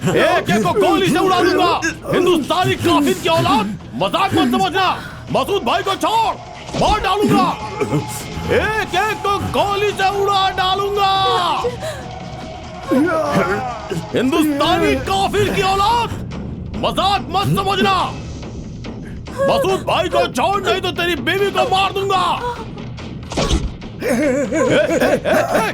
एक एक को गोली से उड़ा दूंगा। हिंदुस्तानी काफिर की औलाद, मजाक मत समझना। मसूद भाई को छोड़, मार डालूंगा। एक एक को गोली से उड़ा डालूंगा। हिंदुस्तानी काफिर की औलाद, मजाक मत समझना। मसूद भाई को छोड़, नहीं तो तेरी बीवी को मार दूंगा।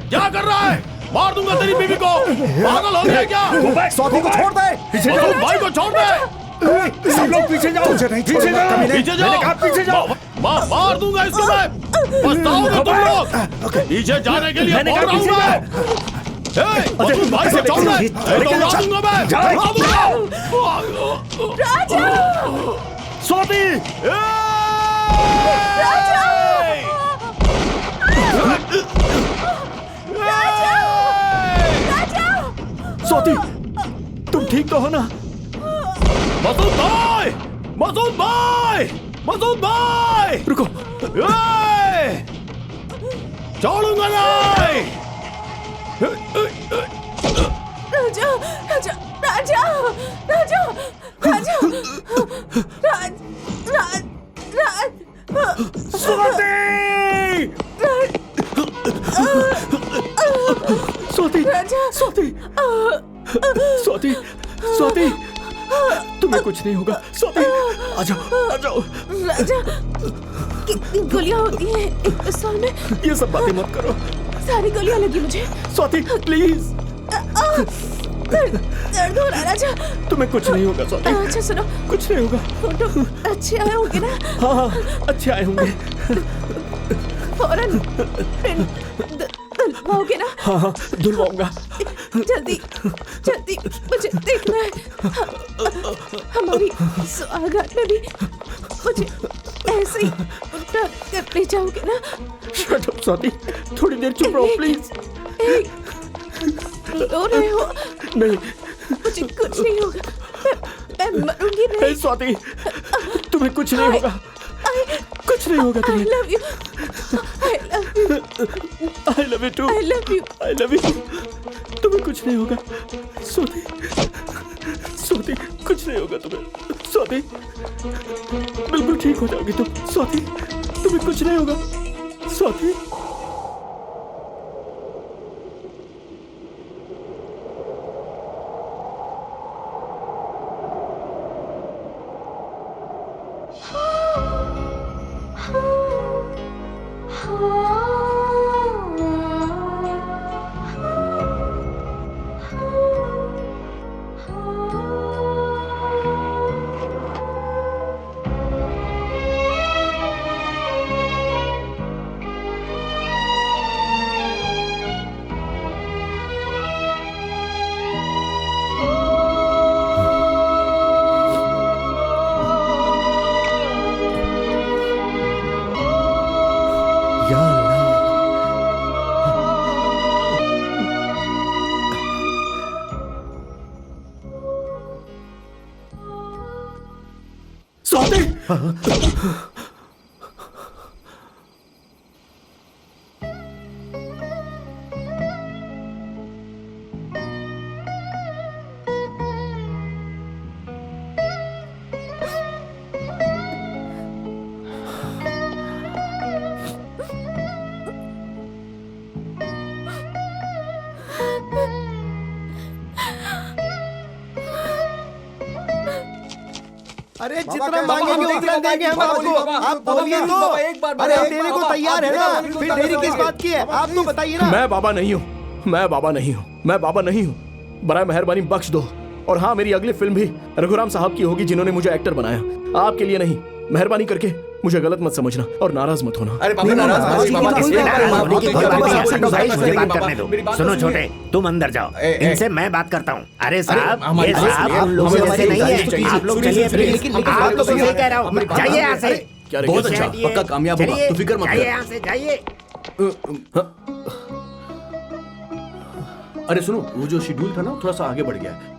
क्या कर रहा है? मार दूंगा तेरी बीवी को। पागल हो गया क्या? स्वाति को छोड़ दे। मसूद भाई को छोड़ दे। सब लोग पीछे जाओ। पीछे जाओ। पीछे जाओ। पीछे जाओ। मार दूंगा इसको मैं। पछताओगे तुम लोग। पीछे जाने के लिए बोल रहा हूं मैं। मसूद भाई को छोड़ दे, नहीं तो उड़ा दूंगा मैं। राजा, स्वाति, स्वाति, तुम ठीक तो हो ना? मसूद भाई, मसूद भाई, मसूद भाई, रुको। छोड़ूंगा नहीं। राजा, राजा, राजा, राजा, राजा, स्वाति, स्वाति, राजा, स्वाति, स्वाति, स्वाति, तुम्हें कुछ नहीं होगा। स्वाति, आ जाओ, आ जाओ। राजा, कितनी गोलियां होती हैं एक पिस्तौल में? ये सब बातें मत करो। सारी गोलियां लगी मुझे। स्वाति, प्लीज। दर्द हो रहा है राजा। तुम्हें कुछ नहीं होगा स्वाति। अच्छा सुनो, कुछ नहीं होगा। फोटो अच्छे आए होंगे ना? हाँ, अच्छे आए होंगे। फौरन धुलवाओगे ना? हाँ, धुलवाऊंगा। जल्दी जल्दी, मुझे देखना है। हमारी सुहागरात में भी मुझे ऐसे ही उल्टा करने जाओगे ना? शट अप स्वाति, थोड़ी देर चुप रहो प्लीज। रो रहे हो? नहीं, मुझे कुछ नहीं होगा। मैं मरूंगी नहीं। नहीं स्वाति, तुम्हें कुछ नहीं होगा। कुछ नहीं होगा तुम्हें। I love you. I love you. I love you too. I love you. I love you. तुम्हें कुछ नहीं होगा स्वाति, स्वाति, कुछ नहीं होगा तुम्हें। स्वाति, बिल्कुल ठीक हो जाओगी तुम। स्वाति, तुम्हें कुछ नहीं होगा। स्वाति, अरे जितना मांगेंगे उतना देंगे हम आपको। आप बोलिए तो। अरे हम देने को तैयार है ना, फिर देरी किस बात की है? आप तो बताइए ना। मैं बाबा नहीं हूँ, मैं बाबा नहीं हूँ, मैं बाबा नहीं हूँ। बराए मेहरबानी बख्श दो। और हाँ, मेरी अगली फिल्म भी रघुराम साहब की होगी, जिन्होंने मुझे एक्टर बनाया, आपके लिए नहीं। मेहरबानी करके मुझे गलत मत समझना और नाराज मत होना। अरे बाबा सुनो छोटे, तुम अंदर जाओ, इनसे मैं बात करता हूँ। अरे साहब, ये साहब उन लोगों जैसे नहीं है। आप लोग चलिए, आप लोग सही कह रहा हूँ। जाइए यहाँ से। बहुत अच्छा, पक्का कामयाब होगा, तू फिक्र मत कर। जाइए यहाँ से, जाइए। अरे सुनो, वो जो शेड्यूल था ना, थोड़ा सा आगे बढ़ गया है।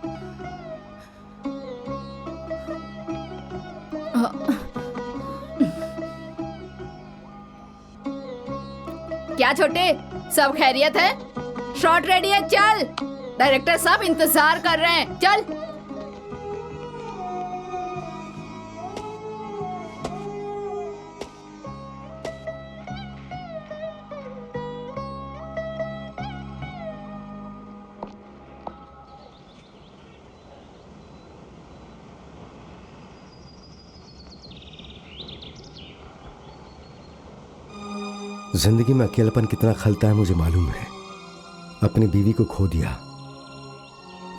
क्या छोटे, सब खैरियत है? शॉट रेडी है, चल। डायरेक्टर सब इंतजार कर रहे हैं, चल। जिंदगी में अकेलापन कितना खलता है मुझे मालूम है। अपनी बीवी को खो दिया,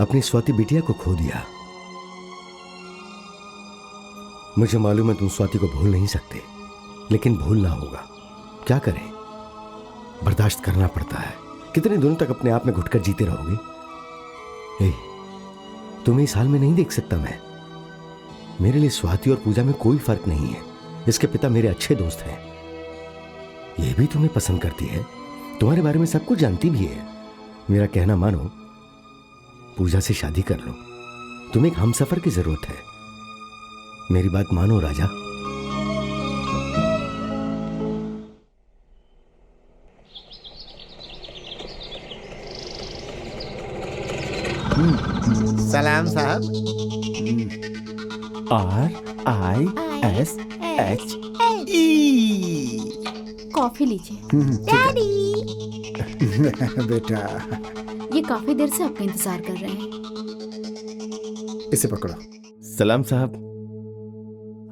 अपनी स्वाति बिटिया को खो दिया। मुझे मालूम है तुम स्वाति को भूल नहीं सकते, लेकिन भूलना होगा। क्या करें, बर्दाश्त करना पड़ता है। कितने दिनों तक अपने आप में घुटकर जीते रहोगे? तुम्हें इस हाल में नहीं देख सकता मैं। मेरे लिए स्वाति और पूजा में कोई फर्क नहीं है। इसके पिता मेरे अच्छे दोस्त हैं। ये भी तुम्हें पसंद करती है, तुम्हारे बारे में सब कुछ जानती भी है। मेरा कहना मानो, पूजा से शादी कर लो। तुम्हें एक हमसफर की जरूरत है। मेरी बात मानो राजा। सलाम साहब। RISHE। कॉफी लीजिए। डैडी। बेटा, ये काफी देर से आपका इंतजार कर रहे हैं। इसे पकड़ो। सलाम साहब,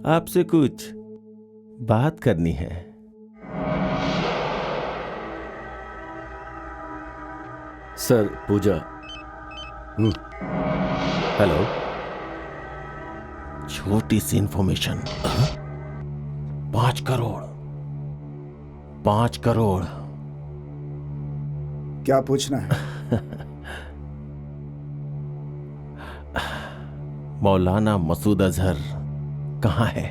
आपसे कुछ बात करनी है। सर, पूजा। हेलो। छोटी सी इंफॉर्मेशन। 5 करोड़। 5 करोड़। क्या पूछना है? मौलाना मसूद अजहर कहाँ है?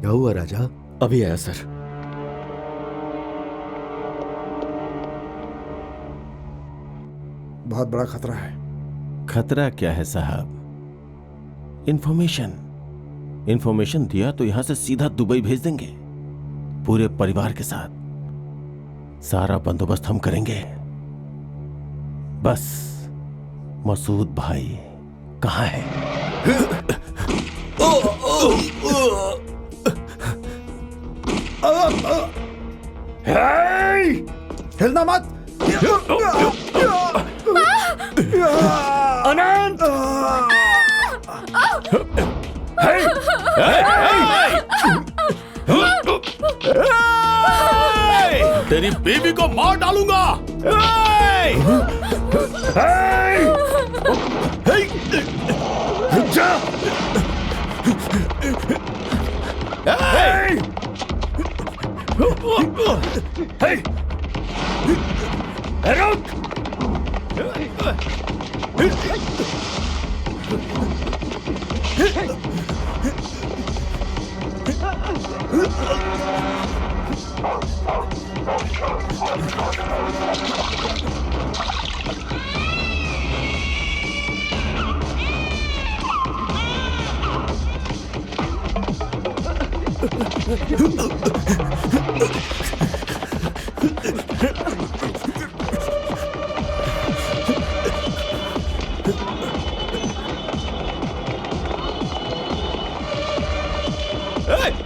क्या हुआ राजा? अभी आया सर। बहुत बड़ा खतरा है। खतरा क्या है साहब? इंफॉर्मेशन दिया तो यहां से सीधा दुबई भेज देंगे, पूरे परिवार के साथ। सारा बंदोबस्त हम करेंगे। बस मसूद भाई कहाँ है? हिलना मत। अनंत! तेरी बीवी को मार डालूंगा। रुक जा!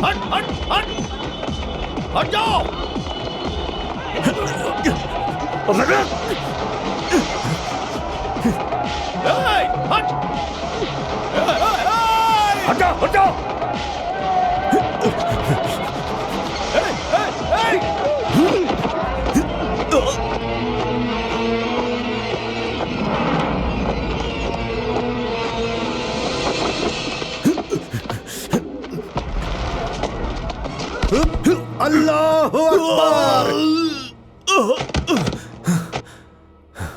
हट हट हट हट जाओ। हट हटाओ हटाओ। अल्लाह अकबर।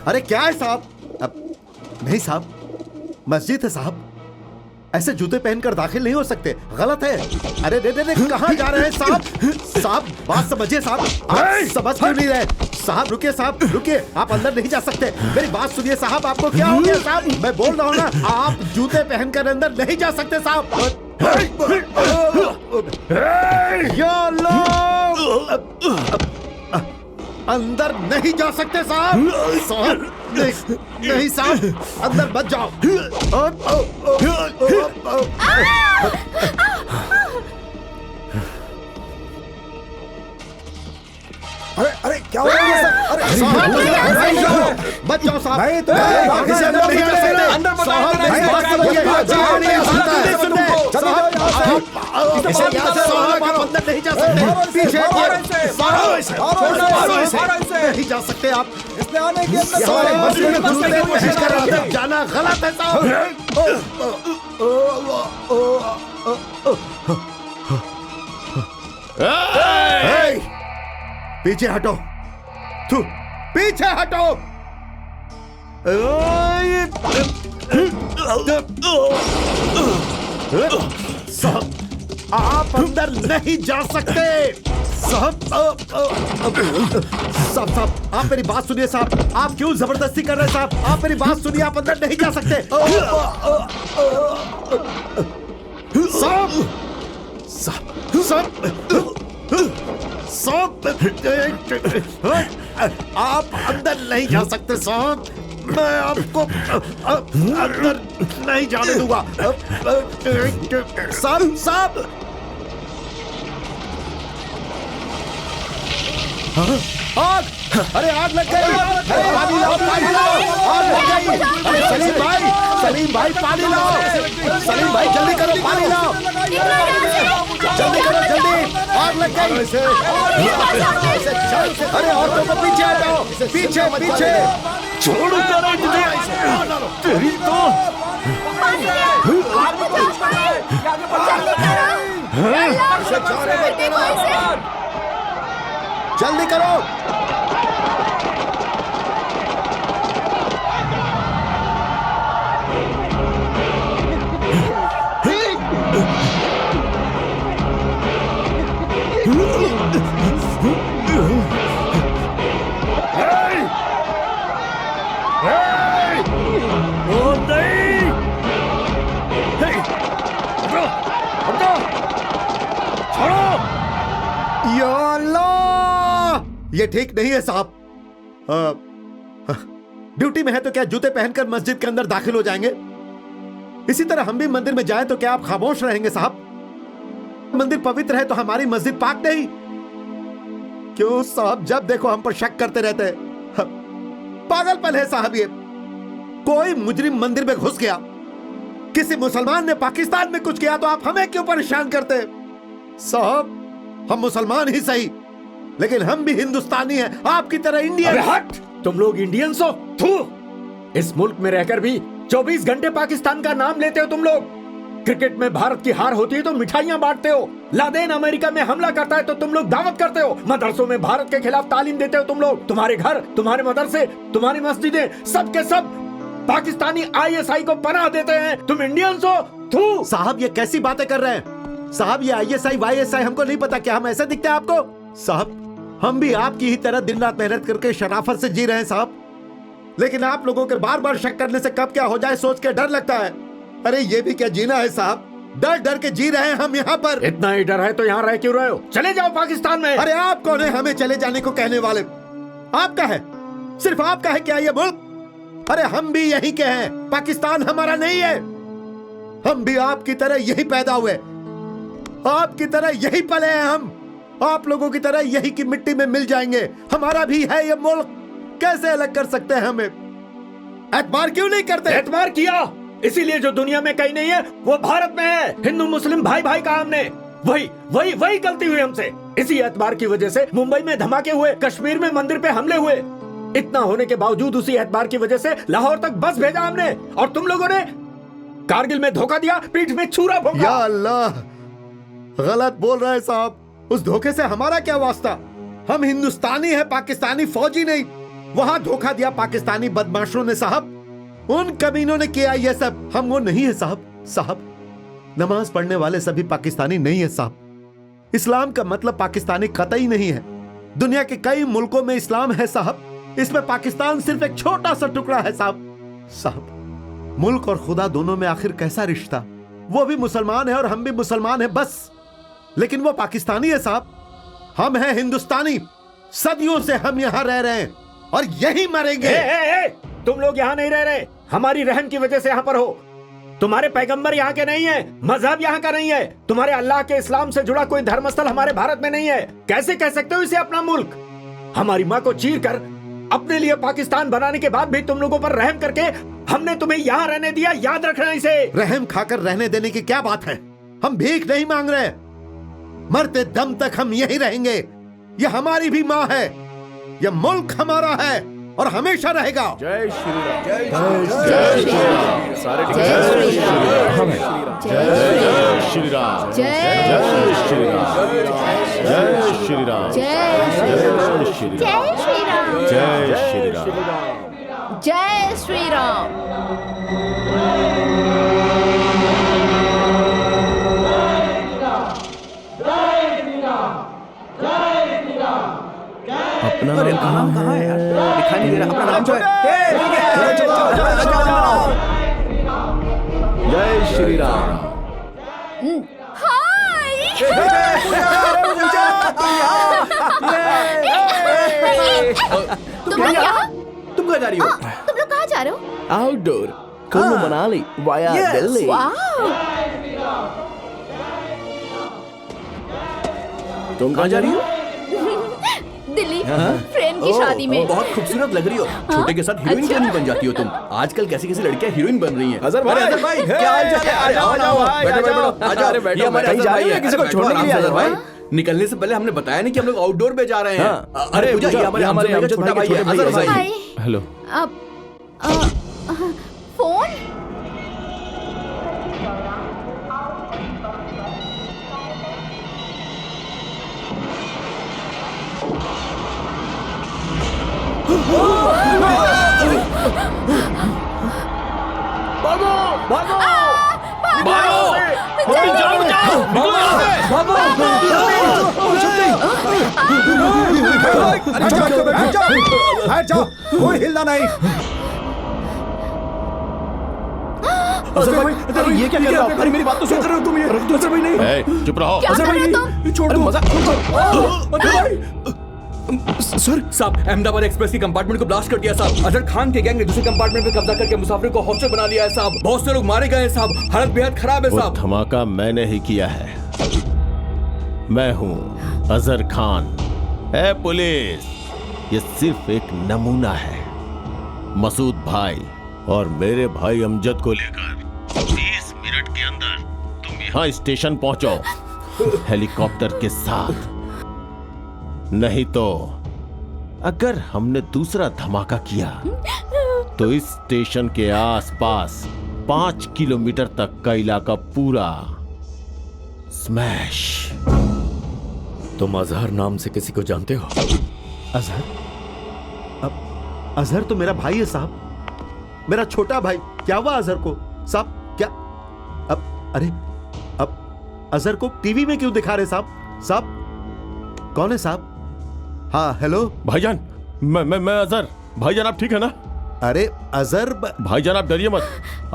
अरे क्या है साहब? नहीं साहब, मस्जिद है साहब, ऐसे जूते पहनकर दाखिल नहीं हो सकते, गलत है। अरे दे दे दे, कहाँ जा रहे हैं साहब? साहब बात समझिए साहब, आप समझ क्यों नहीं रहे? साहब रुकिए, साहब रुकिए, आप अंदर नहीं जा सकते। मेरी बात सुनिए साहब, आपको क्या हो गया साहब? मैं बोल रहा हूँ ना, आप जूते पहनकर अंदर नहीं जा सकते साहब। या अल्लाह, अंदर नहीं जा सकते साहब। साहब नहीं साहब, अंदर मत जाओ। अरे अरे क्या हो रहा है सर? अरे मत जाओ साहब। नहीं तो अंदर नहीं जा सकते। अंदर मत साहब जाओ। नहीं बात समझिए। साहब नहीं आ सकता है। साहब आप अंदर नहीं जा सकते। पीछे नहीं जा सकते आप। इसने आने के अंदर हमारे मस्जिद में घुसने की कोशिश कर रहे थे, जाना गलत है साहब। पीछे हटो, तू पीछे हटो। साहब आप अंदर नहीं जा सकते। साहब साहब आप मेरी बात सुनिए साहब, आप क्यों जबरदस्ती कर रहे हैं साहब? आप मेरी बात सुनिए, आप अंदर नहीं जा सकते। साहब साहब साहब आप अंदर नहीं जा सकते साहब, मैं आपको अंदर नहीं जाने दूंगा। साहब साहब आग, अरे आग लग गई। अरे पानी लाओ, पानी लाओ, आग लग गई। अरे सलीम भाई पानी लाओ। सलीम भाई जल्दी करो, पानी लाओ, जल्दी करो जल्दी, आग लग गई। अरे औरतों को पीछे हटाओ, पीछे पीछे। छोड़ो जरा तुझे, तेरी तो जल्दी करो। या अल्लाह, ये ठीक नहीं है साहब। ड्यूटी में है तो क्या जूते पहनकर मस्जिद के अंदर दाखिल हो जाएंगे? इसी तरह हम भी मंदिर में जाएं तो क्या आप खामोश रहेंगे साहब? मंदिर पवित्र है तो हमारी मस्जिद पाक नहीं? क्यों साहब जब देखो हम पर शक करते रहते हैं? पागलपन है साहब ये। कोई मुजरिम मंदिर में घुस गया, किसी मुसलमान ने पाकिस्तान में कुछ किया तो आप हमें क्यों परेशान करते हैं? साहब हम मुसलमान ही सही, लेकिन हम भी हिंदुस्तानी हैं, आपकी तरह इंडियन। अरे हट, तुम लोग इंडियंस हो। थू, इस मुल्क में रहकर भी 24 घंटे पाकिस्तान का नाम लेते हो तुम लोग। क्रिकेट में भारत की हार होती है तो मिठाइयां बांटते हो, लादेन अमेरिका में हमला करता है तो तुम लोग दावत करते हो, मदरसों में भारत के खिलाफ तालीम देते हो तुम लोग। तुम्हारे घर, तुम्हारे मदरसे, तुम्हारी मस्जिदें, सब के सब पाकिस्तानी ISI को पनाह देते हैं। तुम इंडियंस हो। थू। साहब ये कैसी बातें कर रहे हैं साहब? ये ISI YSI हमको नहीं पता, क्या हम ऐसे दिखते हैं आपको? साहब हम भी आपकी ही तरह दिन रात मेहनत करके शराफत से जी रहे हैं साहब, लेकिन आप लोगों के बार बार शक करने से कब क्या हो जाए सोच के डर लगता है। अरे ये भी क्या जीना है साहब? डर डर के जी रहे हैं हम यहाँ पर। इतना ही डर है तो यहाँ रह क्यों रहे हो? चले जाओ पाकिस्तान में। अरे आप कौन है हमें चले जाने को कहने वाले? आपका है, सिर्फ आपका है क्या ये मुल्क? अरे हम भी यहीं के हैं, पाकिस्तान हमारा नहीं है। हम भी आपकी तरह यही पैदा हुए, आपकी तरह यही पले हैं। हम आप लोगों की तरह यही की मिट्टी में मिल जाएंगे। हमारा भी है ये मुल्क, कैसे अलग कर सकते हैं हमें? एतबार क्यों नहीं करते? एतबार किया, इसीलिए जो दुनिया में कहीं नहीं है वो भारत में है। हिंदू मुस्लिम भाई भाई का हमने वही वही वही गलती हुई हमसे। इसी एतबार की वजह से मुंबई में धमाके हुए, कश्मीर में मंदिर पे हमले हुए। इतना होने के बावजूद उसी एतबार की वजह से लाहौर तक बस भेजा हमने, और तुम लोगों ने कारगिल में धोखा दिया, पीठ में छुरा भोंका। या अल्लाह, गलत बोल रहे साहब। उस धोखे से हमारा क्या वास्ता? हम हिंदुस्तानी हैं, पाकिस्तानी फौजी नहीं। वहां धोखा दिया पाकिस्तानी बदमाशों ने साहब, उन कमीनों ने किया ये सब। हम वो नहीं है साहब। नमाज पढ़ने वाले सभी पाकिस्तानी नहीं है साहब। इस्लाम का मतलब पाकिस्तानी कतई नहीं है। दुनिया के कई मुल्कों में इस्लाम है साहब, इसमें पाकिस्तान सिर्फ एक छोटा सा टुकड़ा है साहब। मुल्क और खुदा दोनों में आखिर कैसा रिश्ता? वो भी मुसलमान है और हम भी मुसलमान हैं बस, लेकिन वो पाकिस्तानी है साहब। हम हैं हिंदुस्तानी, सदियों से हम यहाँ रह रहे हैं और यही मरेंगे। तुम लोग यहाँ नहीं रह रहे, हमारी रहम की वजह से यहाँ पर हो। तुम्हारे पैगंबर यहाँ के नहीं है, मजहब यहाँ का नहीं है, तुम्हारे अल्लाह के इस्लाम से जुड़ा कोई धर्मस्थल हमारे भारत में नहीं है। कैसे कह सकते हो इसे अपना मुल्क? हमारी माँ को चीर कर अपने लिए पाकिस्तान बनाने के बाद भी तुम लोगों पर रहम करके हमने तुम्हें यहाँ रहने दिया। याद रखना इसे। रहम खाकर रहने देने की क्या बात है? हम भीख नहीं मांग रहे, मरते दम तक हम यहीं रहेंगे। यह हमारी भी माँ है, यह मुल्क हमारा है और हमेशा रहेगा। जय श्री राम। जय श्री राम। सारे जय श्री राम। जय श्री राम। जय श्री राम। जय श्री राम। जय श्री राम। जय श्री राम। जय श्री राम। जय श्री राम। अपना नाम कहाँ है यार? दिखाई नहीं दे रहा। अपना नाम जो है। जय श्री राम। तुम लोग यहाँ? तुम कहाँ जा रही हो? तुम लोग कहाँ जा रहे हो? Outdoor Kullu Manali via Delhi. तुम कहाँ जा रही हो? दिल्ली फ्रेंड की शादी में। बहुत खूबसूरत लग रही हो। छोटे के साथ हीरोइन क्यों नहीं बन जाती हो तुम? आजकल कैसी कैसी लड़कियां हीरोइन बन रही हैं। अजहर भाई क्या हाल चाल है? आ जाओ बैठो। अरे बैठो। हमारे अजहर भाई है, किसी को छोड़ने के लिए अजहर भाई। निकलने से पहले हमने बताया नहीं कि हम लोग आउटडोर पे जा रहे हैं। अरे पूजा, ये हमारे छोटा भाई है अजहर भाई। हेलो। फोन? भागो भागो भागो बैठ जाओ, कोई हिलना नहीं। अरे ये क्या कर रहे हो? अरे मेरी बात तो सुन रहे हो तुम? ये अजहर भाई नहीं, चुप रहो। क्या कर रहे हो तुम? छोड़ दो। मजाक। सर साहब, अहमदाबाद एक्सप्रेस की कंपार्टमेंट को ब्लास्ट कर दिया साहब। अजहर खान के गैंग ने दूसरे कंपार्टमेंट पे कब्जा करके मुसाफिर को हॉस्टल बना लिया है साहब। बहुत से लोग मारे गए हैं साहब, हालत बेहद खराब है वो साहब। धमाका मैंने ही किया है। मैं हूँ अजहर खान। ए पुलिस, ये सिर्फ एक नमूना है। मसूद भाई और मेरे भाई अमजद को लेकर 20 मिनट के अंदर तुम यहाँ स्टेशन पहुंचो हेलीकॉप्टर के साथ। नहीं तो अगर हमने दूसरा धमाका किया तो इस स्टेशन के आसपास 5 किलोमीटर तक का इलाका पूरा स्मैश। तुम अजहर नाम से किसी को जानते हो? अजहर? अजहर तो मेरा भाई है साहब, मेरा छोटा भाई। क्या हुआ अजहर को साहब? क्या अब अजहर को टीवी में क्यों दिखा रहे साहब? कौन है साहब? हाँ हेलो भाईजान, मैं अजहर। भाईजान आप ठीक है ना? अरे अजहर भाईजान आप डरिए मत,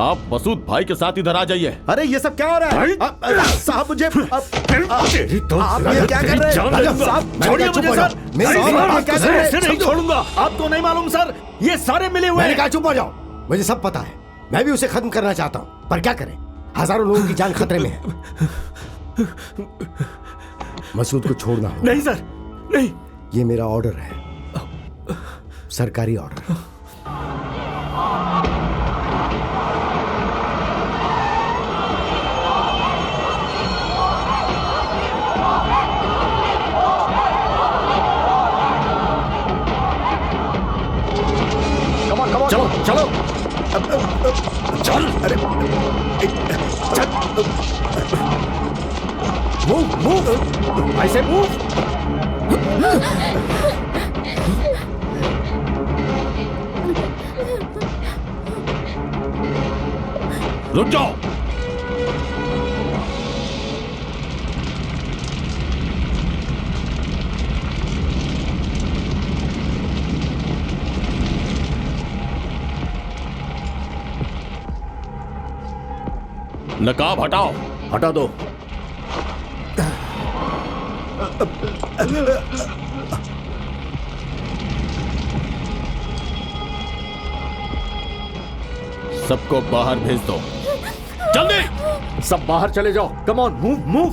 आप मसूद भाई के साथ इधर आ जाइए। अरे ये सब क्या हो रहा है? साहब मुझे आप ये क्या कर रहे हैं? साहब छोड़िए मुझे सर, नहीं छोड़ूंगा। आपको नहीं मालूम सर, ये सारे मिले हुए मैंने कहा चुप हो जाओ, मुझे सब पता है। मैं भी उसे खत्म करना चाहता हूँ, पर क्या करें, हजारों लोगों की जान खतरे में है। मसूद को छोड़ना होगा। नहीं सर, नहीं, ये मेरा ऑर्डर है, सरकारी ऑर्डर। चलो चलो चल, अरे चल, मूव, ऐसे मूव। रुक जाओ। नकाब हटाओ। हटा दो। सबको बाहर भेज दो, जल्दी। सब बाहर चले जाओ। Come on, move move.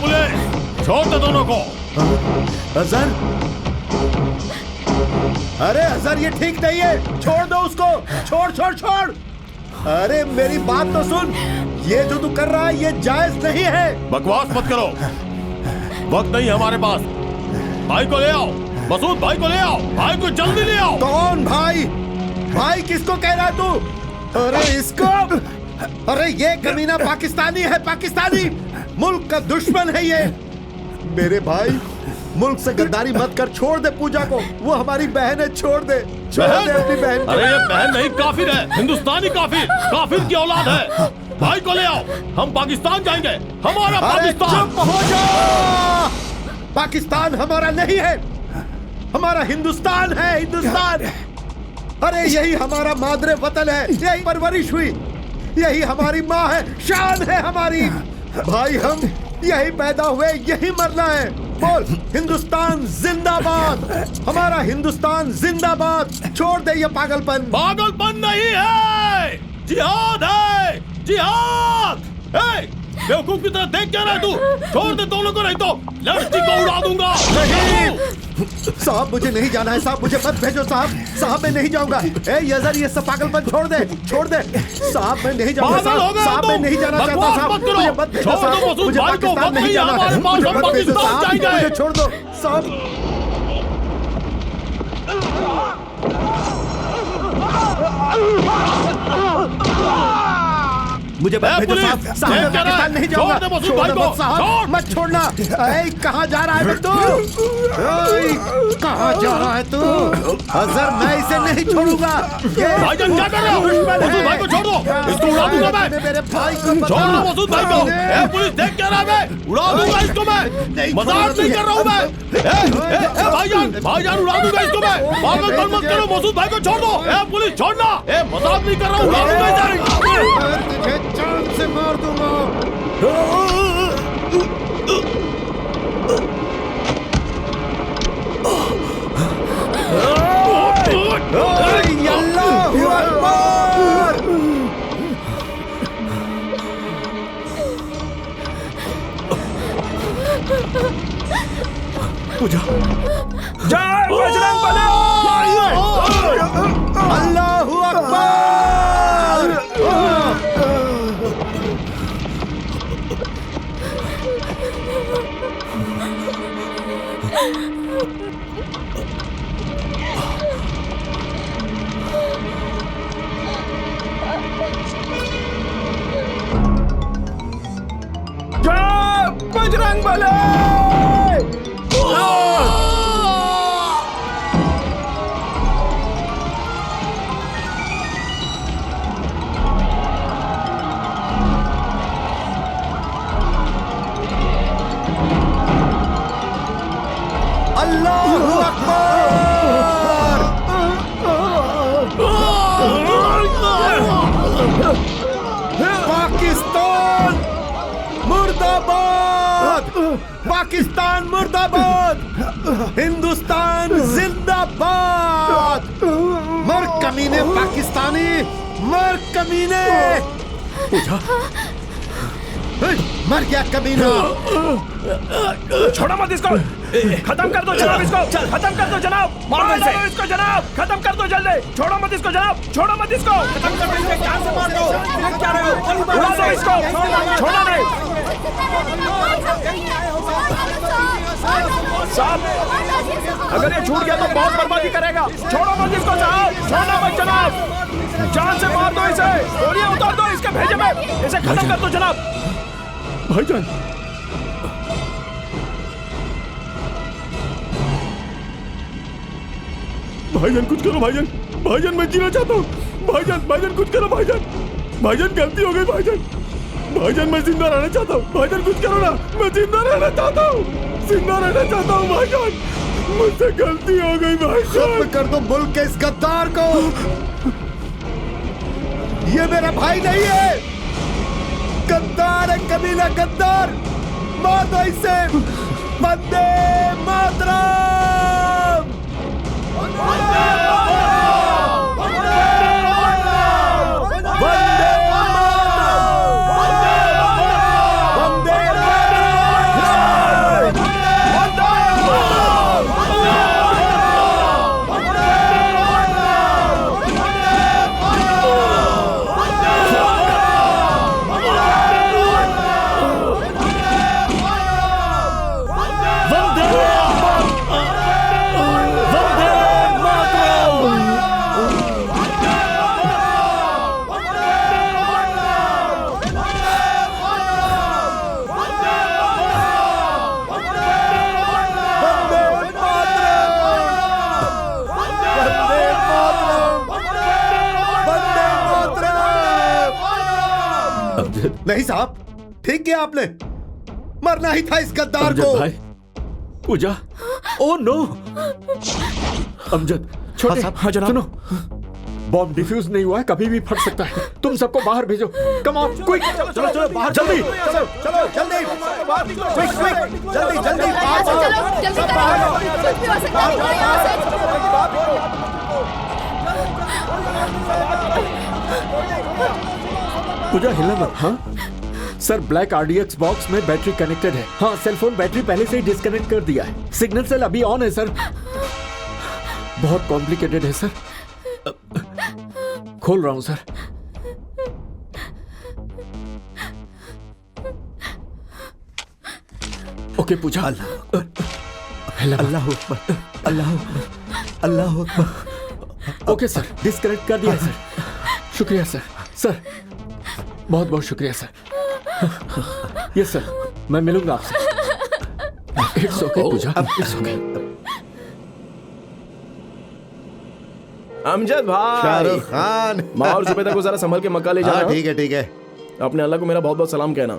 Police, छोड़ दो दोनों को। अजहर, अरे अजहर ये ठीक नहीं है, छोड़ दो उसको, छोड़ छोड़ छोड़। अरे मेरी बात तो सुन, ये जो तू कर रहा है ये जायज नहीं है। बकवास मत करो, वक्त नहीं हमारे पास। भाई को ले आओ, मसूद भाई को ले आओ, भाई को जल्दी ले आओ। कौन भाई? भाई किसको कह रहा तू? अरे इसको, अरे ये कमीना पाकिस्तानी है, पाकिस्तानी, मुल्क का दुश्मन है ये। मेरे भाई, मुल्क से गद्दारी मत कर, छोड़ दे पूजा को, वो हमारी बहन है, छोड़ दे, छोड़ दे अपनी बहन को। अरे ये बहन नहीं, काफिर है, हिंदुस्तानी काफिर, काफिर की औलाद है। भाई को ले आओ, हम पाकिस्तान जाएंगे, हमारा पाकिस्तान। चुप हो जा, पाकिस्तान हमारा नहीं है, हमारा हिंदुस्तान है, हिंदुस्तान। अरे यही हमारा मादरे वतन है, यही परवरिश हुई, यही हमारी माँ है, शान है हमारी। भाई हम यही पैदा हुए, यही मरना है। बोल, हिंदुस्तान जिंदाबाद, हमारा हिंदुस्तान जिंदाबाद। छोड़ दे ये पागलपन। पागलपन नहीं है, जिहाद है, जिहाद। बेवकूफ की तरह देख क्या रहा है तू? छोड़ दे दोनों को, नहीं तो लड़की को उड़ा दूंगा। नहीं साहब, मुझे नहीं जाना है साहब, मुझे मत भेजो साहब। साहब मैं नहीं जाऊंगा। अजहर ये सब पागलपन छोड़ दे, छोड़ दे साहब, मैं नहीं जाऊंगा साहब। साहब मैं नहीं जाना चाहता साहब, मुझे मत भेजो साहब, मुझे पाकिस्तान नहीं जाना है, मुझे मत भेजो साहब, मुझे छोड़ दो साहब। मुझे मत भेजो साहब, साहब मैं पाकिस्तान नहीं जाऊंगा। छोड़ना मत साहब, मत छोड़ना। ऐ कहाँ जा रहा है तू? कहाँ जा रहा है तू? अजहर मैं इसे नहीं छोड़ूंगा। भाईजान क्या कर रहे हो? मसूद भाई को छोड़ दो, इसको उड़ा दूंगा मैं। मेरे भाई को छोड़ दो मसूद भाई को। ए पुलिस देख क्या रहा है? उड़ा दूंगा इसको मैं। मजाक नहीं कर रहा हूँ मैं। भाईजान उड़ा दूंगा इसको मैं। पागल मत करो, मसूद भाई को छोड़ दो। ए पुलिस छोड़ना। ए मजाक नहीं कर रहा हूँ, उड़ा दूंगा इसे। तुझे जान से मार दूंगा। अल्लाहू अकबर। पूजा जय बजरंग बली। अल्लाहू अकबर। जय बजरंग बली। अल्लाहू अकबर। पाकिस्तान मुर्दाबाद। पाकिस्तान मुर्दाबाद। हिंदुस्तान जिंदाबाद। मर कमीने पाकिस्तानी, मर कमीने। मर गया कमीना। छोड़ो मत इसको, खत्म कर दो जनाब इसको, खत्म कर दो जनाब, मार दो इसको जनाब, खत्म कर दो जल्दी। छोड़ो मत इसको जनाब, छोड़ो मत इसको, खत्म कर दो, इसके जान से मार दो। क्या रहे हो? उड़ा दो इसको, छोड़ो नहीं। साहब अगर ये छूट गया तो बहुत बर्बादी करेगा। छोड़ो मत इसको साहब, छोड़ो मत जनाब, जान से मार दो इसे, गोलियां उतार दो इसके भेजे में, इसे खत्म कर दो जनाब। भाईजान भाईजान कुछ करो भाईजान, भाईजान मैं जीना चाहता हूँ। भाईजान भाईजान कुछ करो भाईजान, भाईजान गलती हो गई भाईजान, भाईजान मैं जिंदा रहना चाहता हूँ। भाईजान कुछ करो ना, मैं जिंदा रहना चाहता हूँ, जिंदा रहना चाहता हूँ भाईजान, मुझसे गलती हो गई भाईजान। खत्म कर दो मुल्क के इस गद्दार को। ये मेरा भाई नहीं है, गद्दार है, कमीना गद्दार। मार दो इसे। वंदे मातरम। वंदे नहीं साहब, ठीक किया आपने, मरना ही था इस गद्दार को। भाई पूजा, ओ नो अमजद, छोटे हाँ जनाब, सुनो बॉम्ब डिफ्यूज नहीं हुआ है, कभी भी फट सकता है। तुम सबको बाहर भेजो, कम ऑन क्विक, चलो चलो बाहर जल्दी, चलो चलो जल्दी, क्विक क्विक, जल्दी जल्दी बाहर चलो जल्दी करो, कुछ भी हो सकता है यहाँ से। पूजा हिलना मत। हाँ सर, ब्लैक आरडीएक्स बॉक्स में बैटरी कनेक्टेड है। हाँ सेलफोन बैटरी पहले से ही डिस्कनेक्ट कर दिया है। सिग्नल सेल अभी ऑन है सर। बहुत कॉम्प्लिकेटेड है सर। खोल रहा हूं सर। ओके पूजा। अल्लाह अकबर, अल्लाह अकबर, अल्लाह अकबर। ओके सर, डिस्कनेक्ट कर दिया है सर। शुक्रिया सर। सर बहुत बहुत शुक्रिया सर। यस सर, मैं मिलूंगा आपसे। It's okay Pooja, it's okay. Amjad भाई, शाहरुख खान, माँ और जुबैदा को जरा संभल के मक्का ले जाना। ठीक है ठीक है। अपने अल्लाह को मेरा बहुत बहुत सलाम कहना।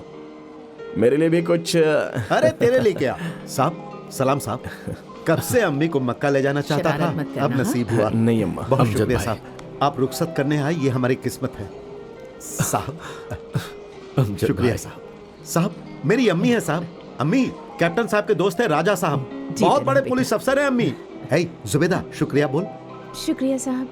मेरे लिए भी कुछ। अरे तेरे लिए क्या साहब, सलाम साहब। कब से अम्मी को मक्का ले जाना चाहता था, अब नसीब हुआ। नहीं अम्मा, बहुत शुक्रिया साहब, आप रुखसत करने आए, ये हमारी किस्मत है साहब। शुक्रिया साहब। साहब मेरी अम्मी है साहब, अम्मी कैप्टन साहब के दोस्त है राजा साहब, बहुत बड़े पुलिस अफसर है अम्मी। है जुबैदा, शुक्रिया बोल। शुक्रिया साहब।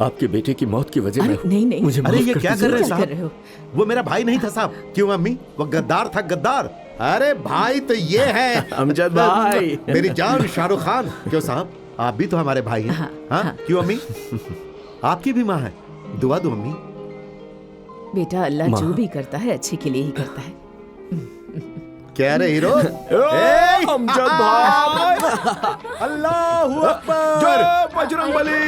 आपके बेटे की मौत की वजह नहीं नहीं, मुझे अरे ये क्या कर रहे हैं क्या कर रहे हो? साहब? वो मेरा भाई नहीं था साहब। क्यों अम्मी, वो गद्दार था गद्दार। अरे भाई तो ये है अमजद भाई, मेरी जान शाहरुख खान। क्यों साहब, आप भी तो हमारे भाई हैं। हाँ क्यों अम्मी, आपकी भी माँ है, दुआ दो अम्मी। बेटा अल्लाह जो भी करता है अच्छे के लिए ही करता है। क्या रे हीरो? अमजद भाई, अल्लाहू अकबर, जय बजरंगबली।